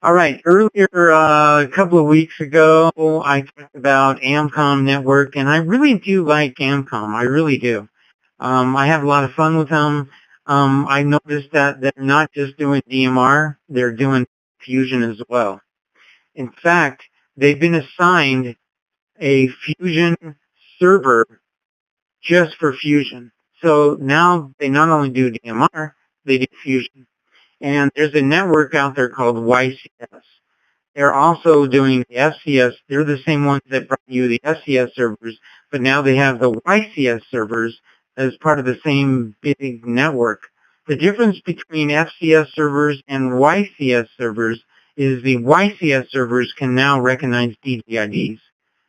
All right. Earlier, a couple of weeks ago, I talked about AMCOM Network, and I really do like AMCOM. I really do. I have a lot of fun with them. I noticed that they're not just doing DMR, they're doing Fusion as well. In fact, they've been assigned a Fusion server just for Fusion. So now they not only do DMR, they do Fusion. And there's a network out there called YCS. They're also doing the FCS. They're the same ones that brought you the FCS servers, but now they have the YCS servers as part of the same big network. The difference between FCS servers and YCS servers is the YCS servers can now recognize DGIDs,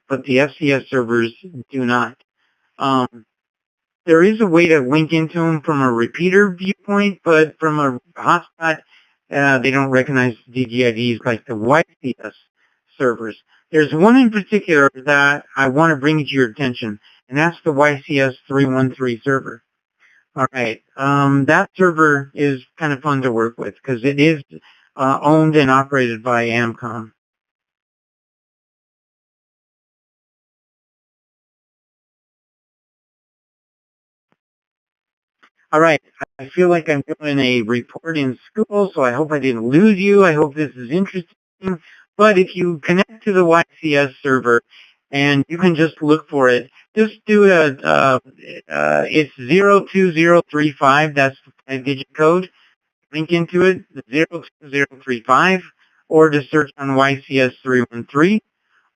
but the FCS servers do not. There is a way to link into them from a repeater viewpoint, but from a hotspot, they don't recognize DGIDs like the YCS servers. There's one in particular that I want to bring to your attention, and that's the YCS 313 server. All right, that server is kind of fun to work with because it is owned and operated by AMCOM. All right, I feel like I'm doing a report in school, so I hope I didn't lose you. I hope this is interesting. But if you connect to the YCS server and you can just look for it, just do it's 02035, that's the 5-digit code. Link into it, 02035, or just search on YCS 313.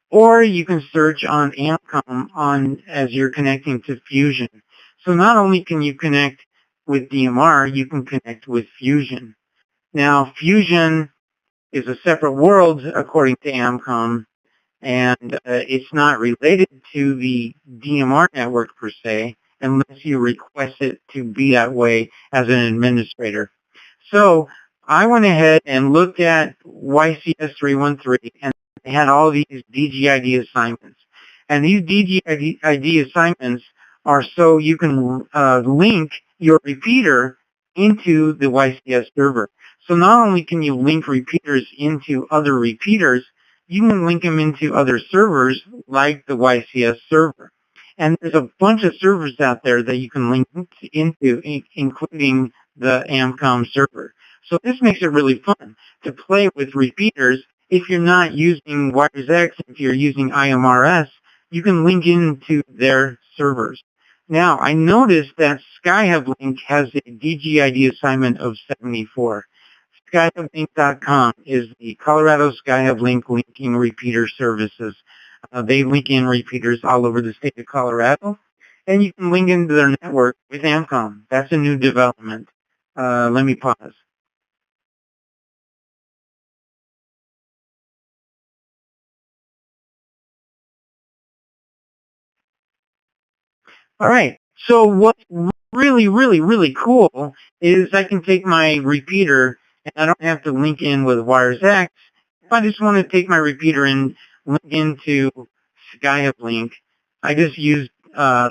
Or you can search on AMCOM as you're connecting to Fusion. So not only can you connect with DMR, you can connect with Fusion. Now, Fusion is a separate world according to AMCOM, and it's not related to the DMR network per se, unless you request it to be that way as an administrator. So I went ahead and looked at YCS 313, and they had all these DGID assignments. And these DGID assignments are so you can link your repeater into the YCS server. So not only can you link repeaters into other repeaters, you can link them into other servers like the YCS server. And there's a bunch of servers out there that you can link into, including the AMCOM server. So this makes it really fun to play with repeaters. If you're not using WiresX, if you're using IMRS, you can link into their servers. Now, I noticed that SkyHub Link has a DGID assignment of 74. SkyHubLink.com is the Colorado SkyHub Link linking repeater services. They link in repeaters all over the state of Colorado, and you can link into their network with AMCOM. That's a new development. Let me pause. All right. So what's really cool is I can take my repeater and I don't have to link in with WiresX. If I just want to take my repeater and link into SkyHub Link, I just use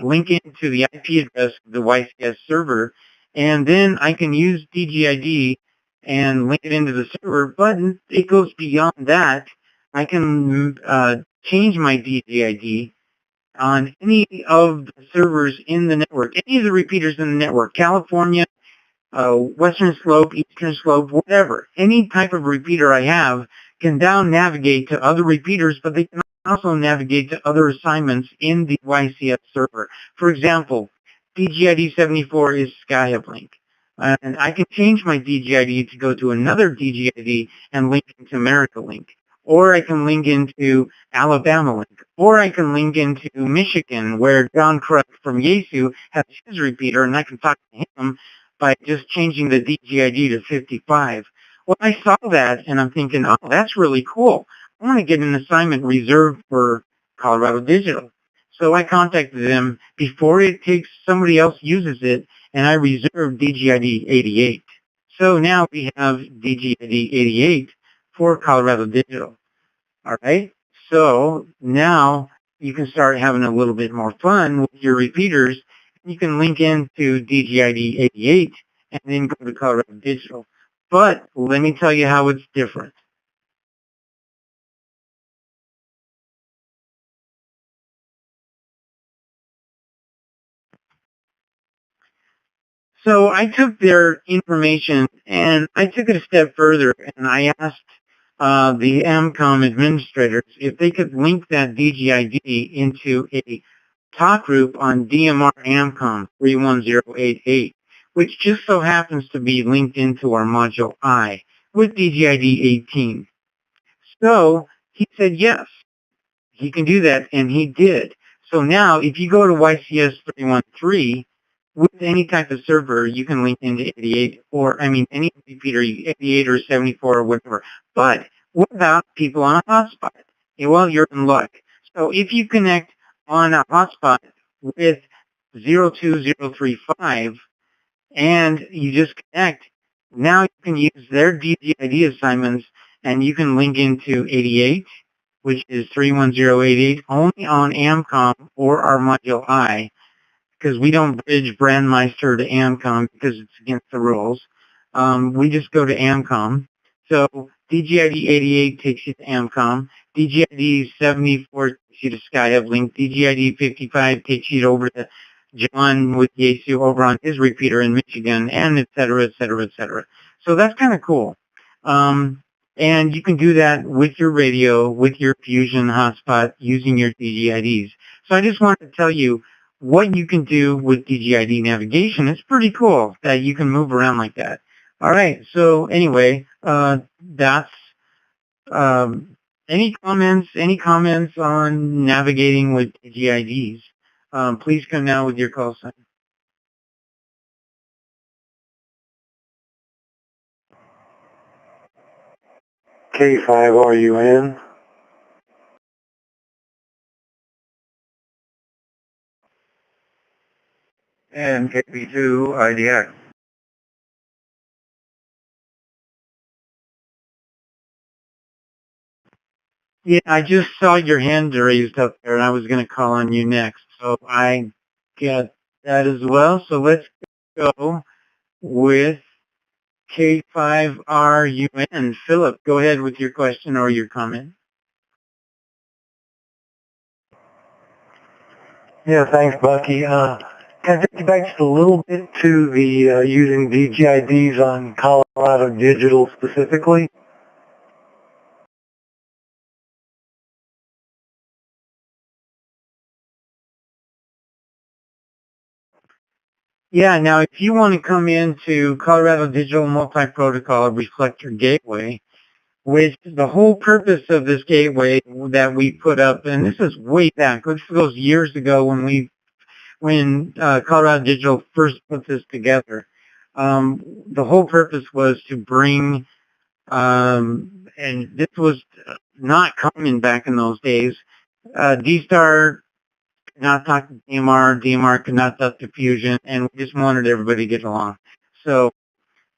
link into the IP address of the YCS server, and then I can use DGID and link it into the server. But it goes beyond that. I can change my DJID on any of the servers in the network, any of the repeaters in the network, California, Western Slope, Eastern Slope, whatever. Any type of repeater I have can now navigate to other repeaters, but they can also navigate to other assignments in the YCS server. For example, DGID 74 is Skyhub link. And I can change my DGID to go to another DGID and link into America Link. Or I can link into Alabama Link. Or I can link into Michigan, where John Kruk from Yaesu has his repeater, and I can talk to him by just changing the DGID to 55. Well, I saw that, and I'm thinking, oh, that's really cool. I want to get an assignment reserved for Colorado Digital. So I contacted them before somebody else uses it, and I reserved DGID 88. So now we have DGID 88 for Colorado Digital. All right? So now you can start having a little bit more fun with your repeaters. You can link into DGID 88 and then go to Colorado Digital. But let me tell you how it's different. So I took their information and I took it a step further, and I asked the AMCOM administrators if they could link that DGID into a talk group on DMR AMCOM 31088, which just so happens to be linked into our module I with DGID 18. So he said yes, he can do that, and he did. So now if you go to YCS 313, with any type of server, you can link into 88, or, any repeater, 88 or 74 or whatever. But what about people on a hotspot? Well, you're in luck. So if you connect on a hotspot with 02035 and you just connect, now you can use their DGID assignments and you can link into 88, which is 31088, only on AMCOM or our module I, because we don't bridge Brandmeister to AMCOM because it's against the rules. We just go to AMCOM. So DGID 88 takes you to AMCOM. DGID 74 takes you to Skyhub Link. DGID 55 takes you over to John with Yaesu over on his repeater in Michigan, and et cetera, et cetera, et cetera. So that's kind of cool. And you can do that with your radio, with your Fusion hotspot, using your DGIDs. So I just wanted to tell you what you can do with DGID navigation. It's pretty cool that you can move around like that. All right. So anyway, that's any comments on navigating with DGIDs? Please come now with your call sign. K5RUN. And KP2IDX. Yeah, I just saw your hand raised up there, and I was going to call on you next. So I get that as well. So let's go with K5RUN. Philip, go ahead with your question or your comment. Yeah, thanks, Bucky. Can I take you back just a little bit to the using DGIDs on Colorado Digital specifically? Yeah, now if you want to come into Colorado Digital Multi-Protocol Reflector Gateway, which the whole purpose of this gateway that we put up, and this is way back, this goes years ago when Colorado Digital first put this together. The whole purpose was to bring, and this was not common back in those days, D-Star could not talk to DMR could not talk to Fusion, and we just wanted everybody to get along. So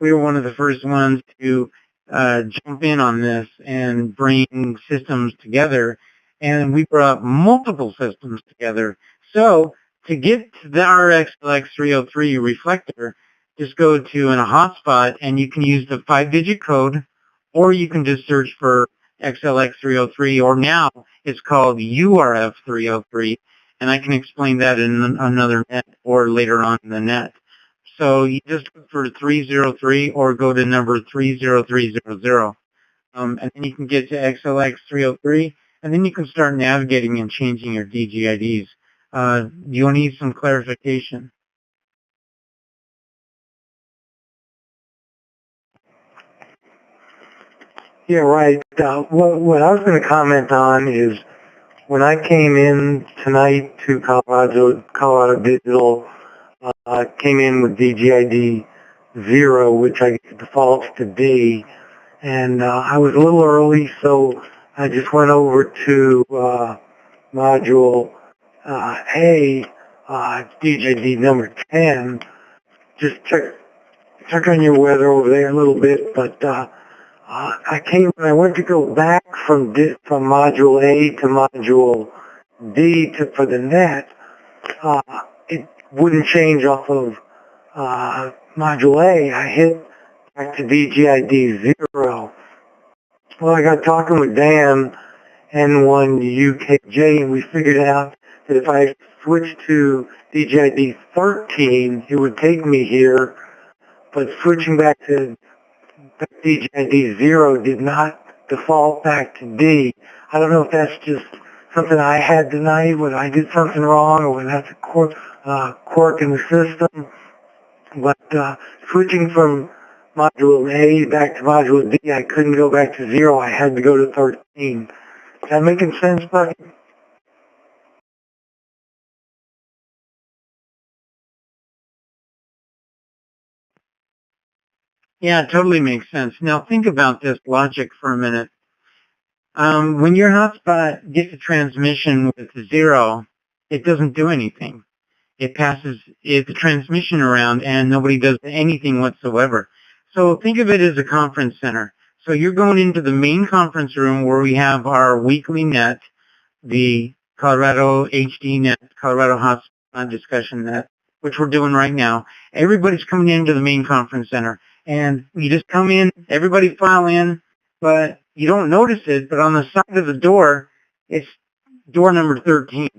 we were one of the first ones to jump in on this and bring systems together, and we brought multiple systems together. So to get to the RX-LX 303 reflector, just go to a hotspot, and you can use the 5-digit code, or you can just search for XLX303, or now it's called URF303, and I can explain that in another net or later on in the net. So you just look for 303 or go to number 30300. And then you can get to XLX303, and then you can start navigating and changing your DGIDs. You need some clarification. Yeah, right. What I was going to comment on is when I came in tonight to Colorado Digital, I came in with DGID 0, which I guess defaults to D, and I was a little early, so I just went over to module A, DGID number 10, just check on your weather over there a little bit, but when I went to go back from module A to module D for the net, it wouldn't change off of module A. I hit back to DGID 0. Well, I got talking with Dan, N1UKJ, and we figured out that if I switched to DGID 13, it would take me here, but switching back to DGID 0 did not default back to D. I don't know if that's just something I had tonight, whether I did something wrong, or whether that's a quirk in the system. But switching from module A back to module D, I couldn't go back to 0. I had to go to 13. Is that making sense, Bucky? Yeah, it totally makes sense. Now think about this logic for a minute. When your hotspot gets a transmission with 0, it doesn't do anything. It passes the transmission around and nobody does anything whatsoever. So think of it as a conference center. So you're going into the main conference room where we have our weekly net, the Colorado HD net, Colorado Hotspot Discussion net, which we're doing right now. Everybody's coming into the main conference center. And you just come in, everybody file in, but you don't notice it, but on the side of the door, it's door number 13.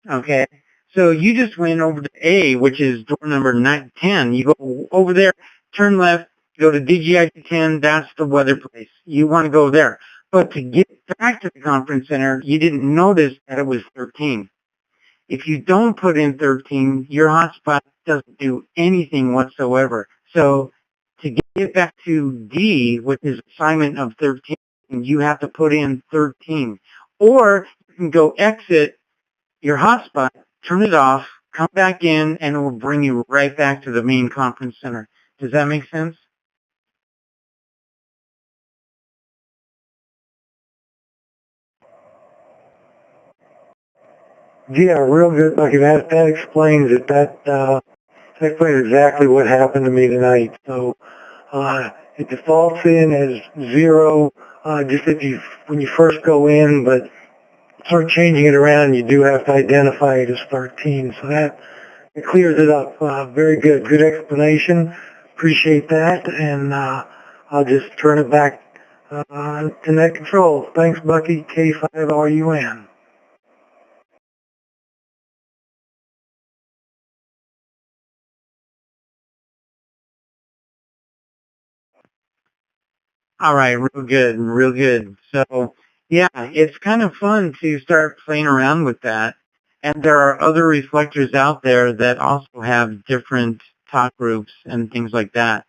Okay? So you just went over to A, which is door number 10. You go over there, turn left, go to DGID 10, that's the weather place. You want to go there. But to get back to the conference center, you didn't notice that it was 13. If you don't put in 13, your hotspot doesn't do anything whatsoever. So to get back to D, which is assignment of 13, you have to put in 13. Or you can go exit your hotspot, turn it off, come back in, and it will bring you right back to the main conference center. Does that make sense? Yeah, real good, Bucky. That explains it. That explains exactly what happened to me tonight. So it defaults in as 0 just when you first go in, but start changing it around, you do have to identify it as 13. So that it clears it up. Very good. Good explanation. Appreciate that. And I'll just turn it back to net control. Thanks, Bucky. K5RUN. All right, real good, real good. So, yeah, it's kind of fun to start playing around with that. And there are other reflectors out there that also have different talk groups and things like that.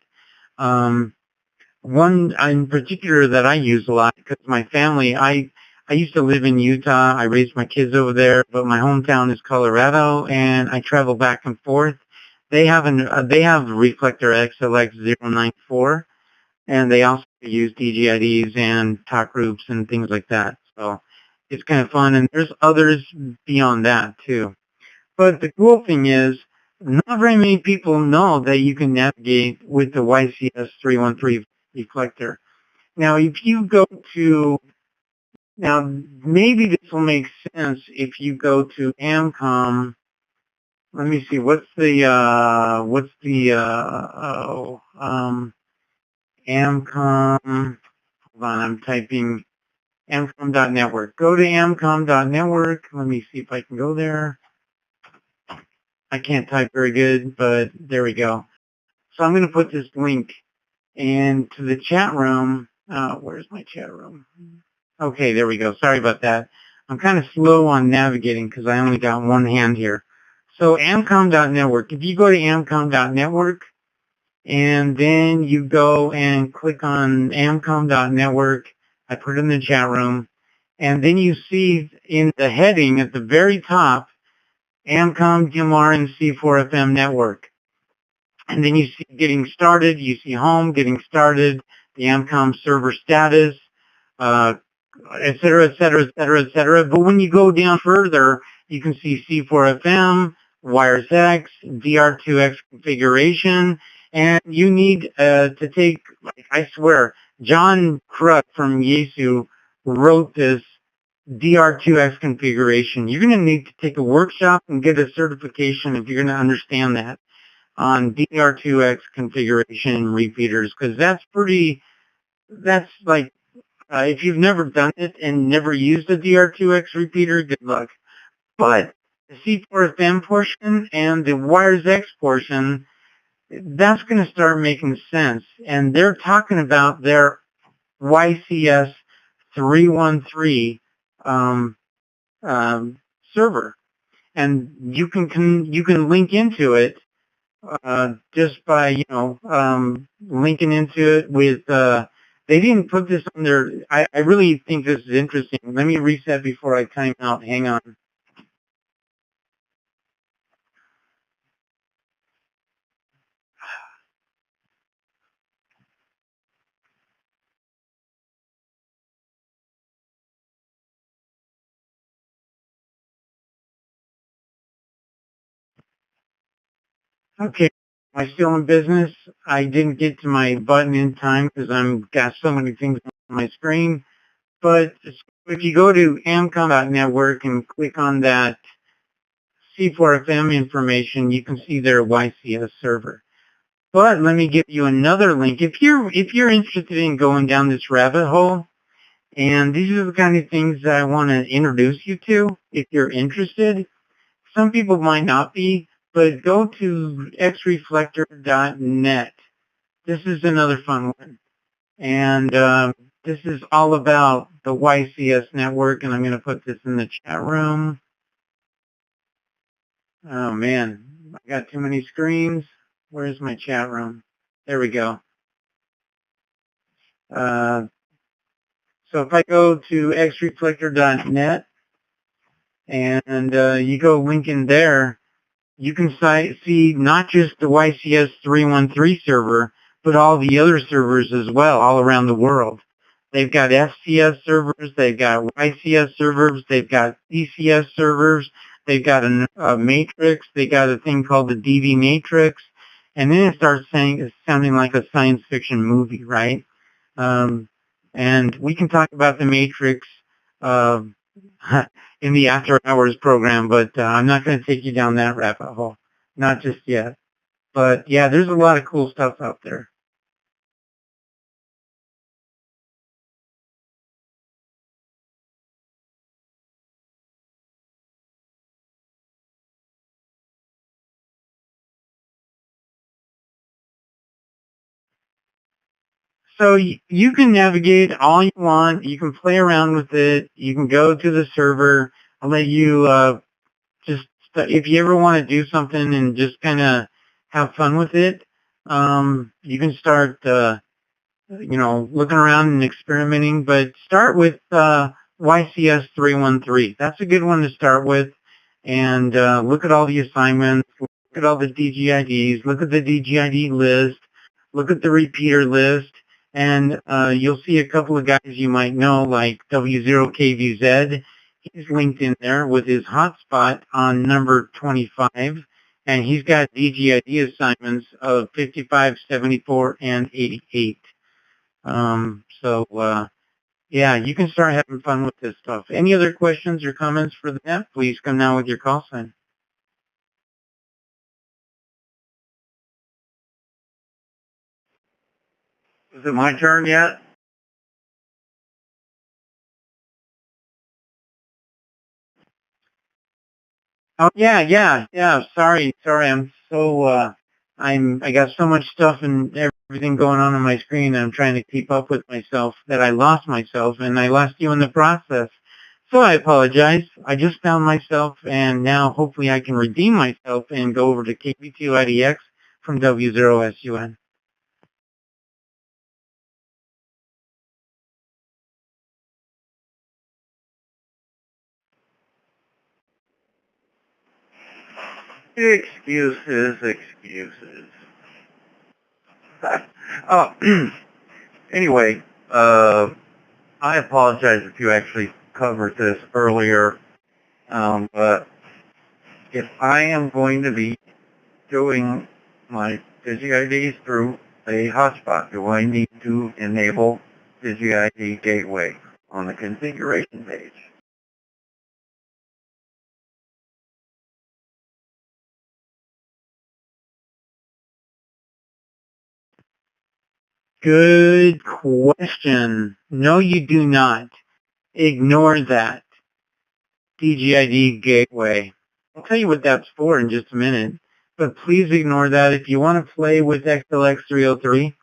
One in particular that I use a lot because my family, I used to live in Utah. I raised my kids over there, but my hometown is Colorado, and I travel back and forth. They have reflector XLX094, and they also use DGIDs and talk groups and things like that. So it's kind of fun, and there's others beyond that too. But the cool thing is, not very many people know that you can navigate with the YCS313 reflector. Now, if you go to, now maybe this will make sense if you go to AMCOM. Let me see, AMCOM, hold on, I'm typing amcom.network. Go to amcom.network. Let me see if I can go there. I can't type very good, but there we go. So I'm going to put this link into the chat room. Where's my chat room? Okay, there we go. Sorry about that. I'm kind of slow on navigating because I only got one hand here. So amcom.network. If you go to amcom.network and then you go and click on amcom.network, I put it in the chat room, and then you see in the heading at the very top, Amcom, DMR, and C4FM network. And then you see getting started, you see home, getting started, the Amcom server status, et cetera, et cetera, et cetera, et cetera. But when you go down further, you can see C4FM, Wires X, DR2X configuration, and you need to take, I swear, John Kruk from Yesu wrote this DR2X configuration. You're going to need to take a workshop and get a certification if you're going to understand that on DR2X configuration repeaters, because that's like, if you've never done it and never used a DR2X repeater, good luck. But the C4FM portion and the Wires X portion, that's going to start making sense. And they're talking about their YCS 313 server. And you can link into it just by, linking into it with, they didn't put this on their, I really think this is interesting. Let me reset before I time out. Hang on. Okay, am I still in business? I didn't get to my button in time because I've got so many things on my screen. But if you go to amcom.network and click on that C4FM information, you can see their YCS server. But let me give you another link. If you're interested in going down this rabbit hole, and these are the kind of things that I want to introduce you to, if you're interested. Some people might not be, but go to xreflector.net. This is another fun one. And this is all about the YCS network, and I'm going to put this in the chat room. Oh, man. I got too many screens. Where's my chat room? There we go. So if I go to xreflector.net and you go link in there, you can see not just the YCS 313 server, but all the other servers as well, all around the world. They've got FCS servers, they've got YCS servers, they've got CCS servers, they've got a matrix, they got a thing called the DV matrix, and then it starts sounding like a science fiction movie, right? And we can talk about the matrix in the after hours program, but I'm not going to take you down that rabbit hole. Not just yet. But yeah, there's a lot of cool stuff out there. So you can navigate all you want. You can play around with it. You can go to the server. I'll let you just, if you ever want to do something and just kind of have fun with it, you can start looking around and experimenting, but start with YCS 313. That's a good one to start with. And look at all the assignments, look at all the DGIDs, look at the DGID list, look at the repeater list, and you'll see a couple of guys you might know, like W0KVZ. He's linked in there with his hotspot on number 25. And he's got DGID assignments of 55, 74, and 88. Yeah, you can start having fun with this stuff. Any other questions or comments for that? Please come now with your call sign. Is it my turn yet? Oh yeah. Sorry. I got so much stuff and everything going on my screen. I'm trying to keep up with myself that I lost myself, and I lost you in the process. So I apologize. I just found myself, and now hopefully I can redeem myself and go over to KB2IDX from W0SUN. Excuses. Oh, anyway, I apologize if you actually covered this earlier, but if I am going to be doing my DigiIDs through a hotspot, do I need to enable DigiID Gateway on the configuration page? Good question. No, you do not. Ignore that. DGID gateway. I'll tell you what that's for in just a minute, but please ignore that. If you want to play with XLX303,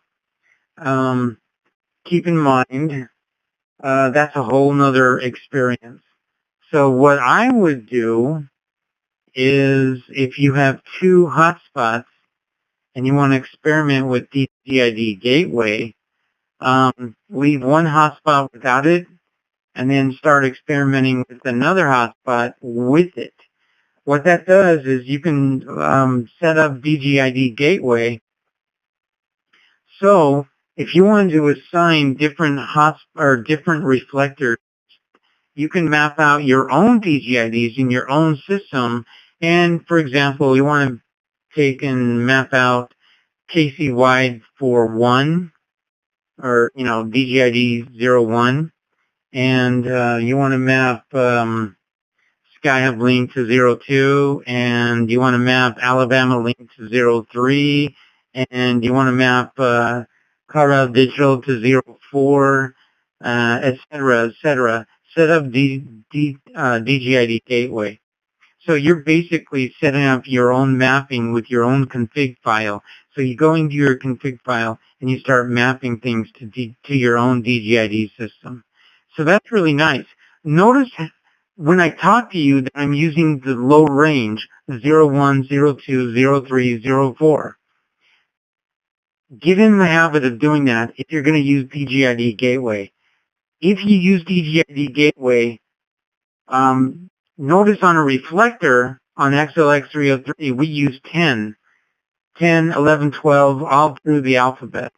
keep in mind that's a whole nother experience. So what I would do is if you have two hotspots and you want to experiment with DGID gateway, leave one hotspot without it and then start experimenting with another hotspot with it. What that does is you can set up DGID gateway. So if you want to assign different different reflectors, you can map out your own DGIDs in your own system. And for example, you want to take and map out KC wide for 1, or DGID 01, and you want to map SkyHub link to 02, and you want to map Alabama link to 03, and you want to map Colorado Digital to 04, etc., etc. Set up DGID gateway. So you're basically setting up your own mapping with your own config file. So you go into your config file and you start mapping things to your own DGID system. So that's really nice. Notice when I talk to you that I'm using the low range 01, 02, 03, 04. Get in the habit of doing that if you're going to use DGID gateway. If you use DGID gateway, notice on a reflector on XLX303, we use 10, 11, 12, all through the alphabet.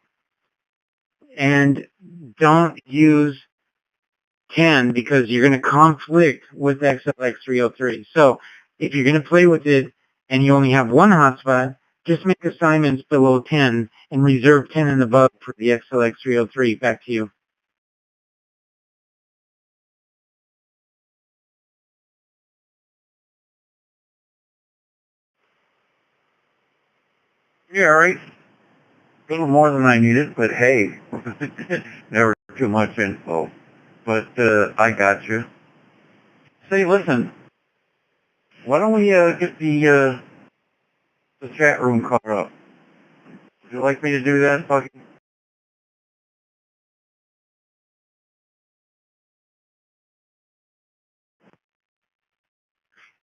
And don't use 10 because you're going to conflict with XLX303. So if you're going to play with it and you only have one hotspot, just make assignments below 10 and reserve 10 and above for the XLX303. Back to you. Yeah, right. A little more than I needed, but hey, never too much info. But I got you. Say, listen, why don't we get the chat room caught up? Would you like me to do that, Bucky?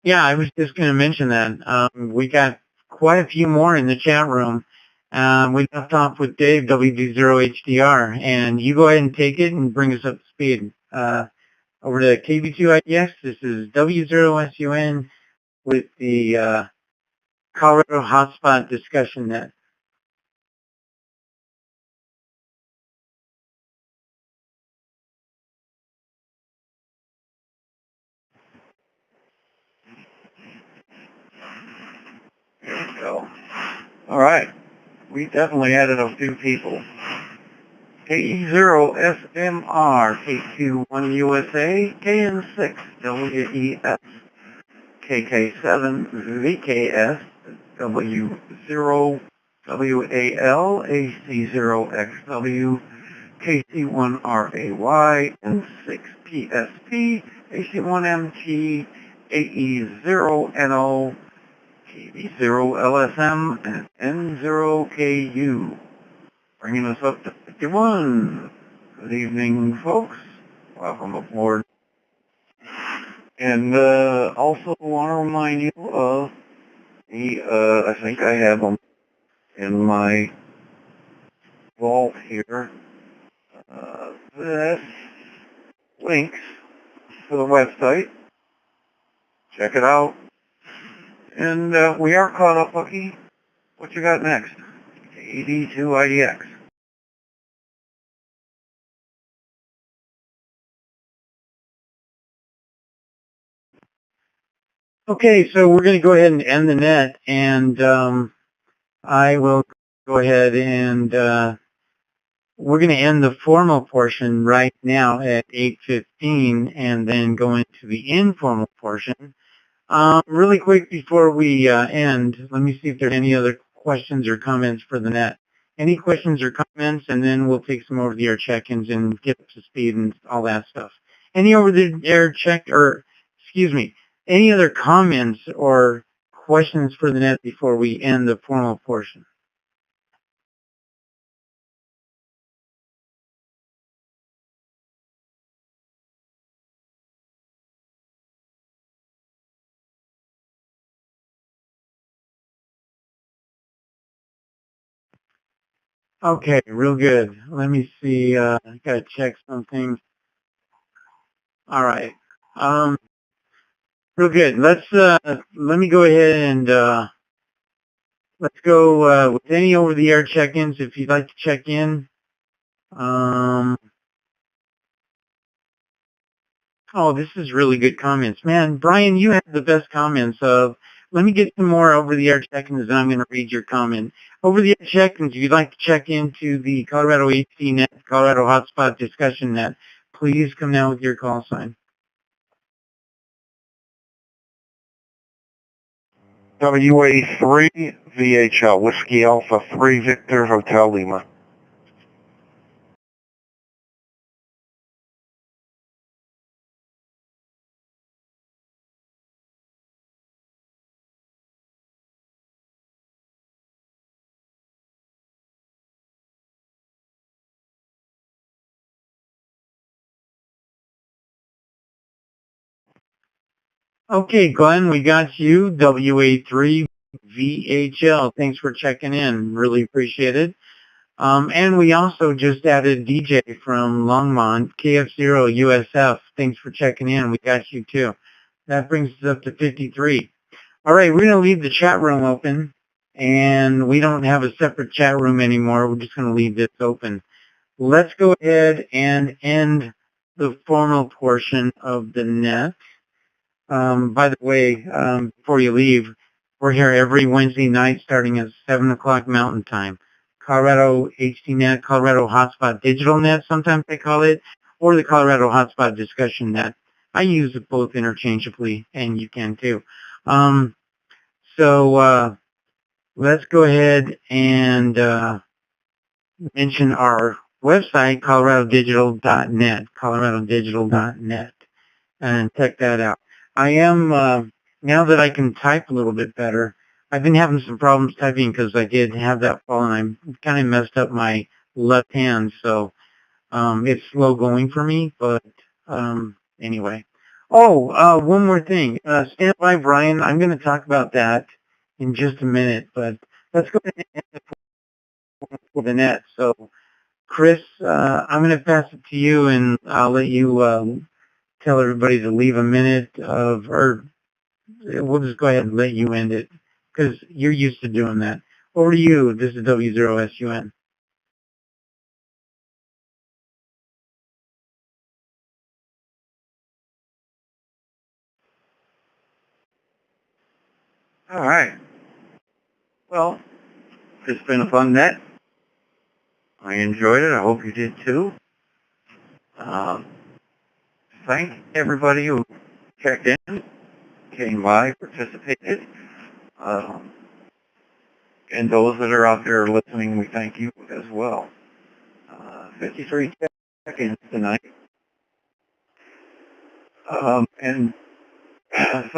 Yeah, I was just going to mention that. We got quite a few more in the chat room. We left off with Dave, WD0HDR, and you go ahead and take it and bring us up to speed. Over to KB2IDX, this is W0SUN with the Colorado Hotspot Discussion Net. There we go. All right. We definitely added a few people. KE0SMR, KQ1USA, KN6WES, KK7VKS, W0WAL, AC0XW, KC1RAY, N6PSP, AC1MT, AE0NO, KB0LSM, and N0KU. Bringing us up to 51. Good evening, folks. Welcome aboard. And also want to remind you of the, I think I have them in my vault here. This links to the website. Check it out. And we are caught up, Bucky. What you got next? AD2IDX. Okay, so we're going to go ahead and end the net, and I will go ahead and we're going to end the formal portion right now at 8:15, and then go into the informal portion. Really quick before we end, let me see if there are any other questions or comments for the net. Any questions or comments, and then we'll take some over-the-air check-ins and get up to speed and all that stuff. Any over-the-air any other comments or questions for the net before we end the formal portion? Okay, real good. Let me see. I gotta check something. All right. Real good. Let me go ahead and let's go with any over-the-air check-ins if you'd like to check in. Oh, this is really good comments. Man, Brian, you have the best comments. Let me get some more over-the-air check-ins, and I'm going to read your comment. Over-the-air check-ins, if you'd like to check into the Colorado HC Net, Colorado Hotspot Discussion Net, please come down with your call sign. WA3 VHL, Whiskey Alpha 3 Victor Hotel Lima. Okay, Glenn, we got you, WA3 VHL. Thanks for checking in. Really appreciate it. And we also just added DJ from Longmont, KF0 USF. Thanks for checking in. We got you too. That brings us up to 53. All right, we're going to leave the chat room open, and we don't have a separate chat room anymore. We're just going to leave this open. Let's go ahead and end the formal portion of the net. By the way, before you leave, we're here every Wednesday night starting at 7 o'clock Mountain Time. Colorado HDNet, Colorado Hotspot Digital Net, sometimes they call it, or the Colorado Hotspot Discussion Net. I use it both interchangeably, and you can too. So let's go ahead and mention our website, coloradodigital.net, coloradodigital.net, and check that out. I am, now that I can type a little bit better, I've been having some problems typing because I did have that fall and I kind of messed up my left hand, so it's slow going for me, but anyway. Oh, one more thing. Stand by, Brian. I'm going to talk about that in just a minute, but let's go ahead and end for the net. So, Chris, I'm going to pass it to you, and I'll let you tell everybody to leave a minute of, or we'll just go ahead and let you end it because you're used to doing that. Over to you. This is W0SUN. All right. Well, it's been a fun net. I enjoyed it. I hope you did too. Thank everybody who checked in, came by, participated. And those that are out there listening, we thank you as well. 53 check-ins tonight. And Thank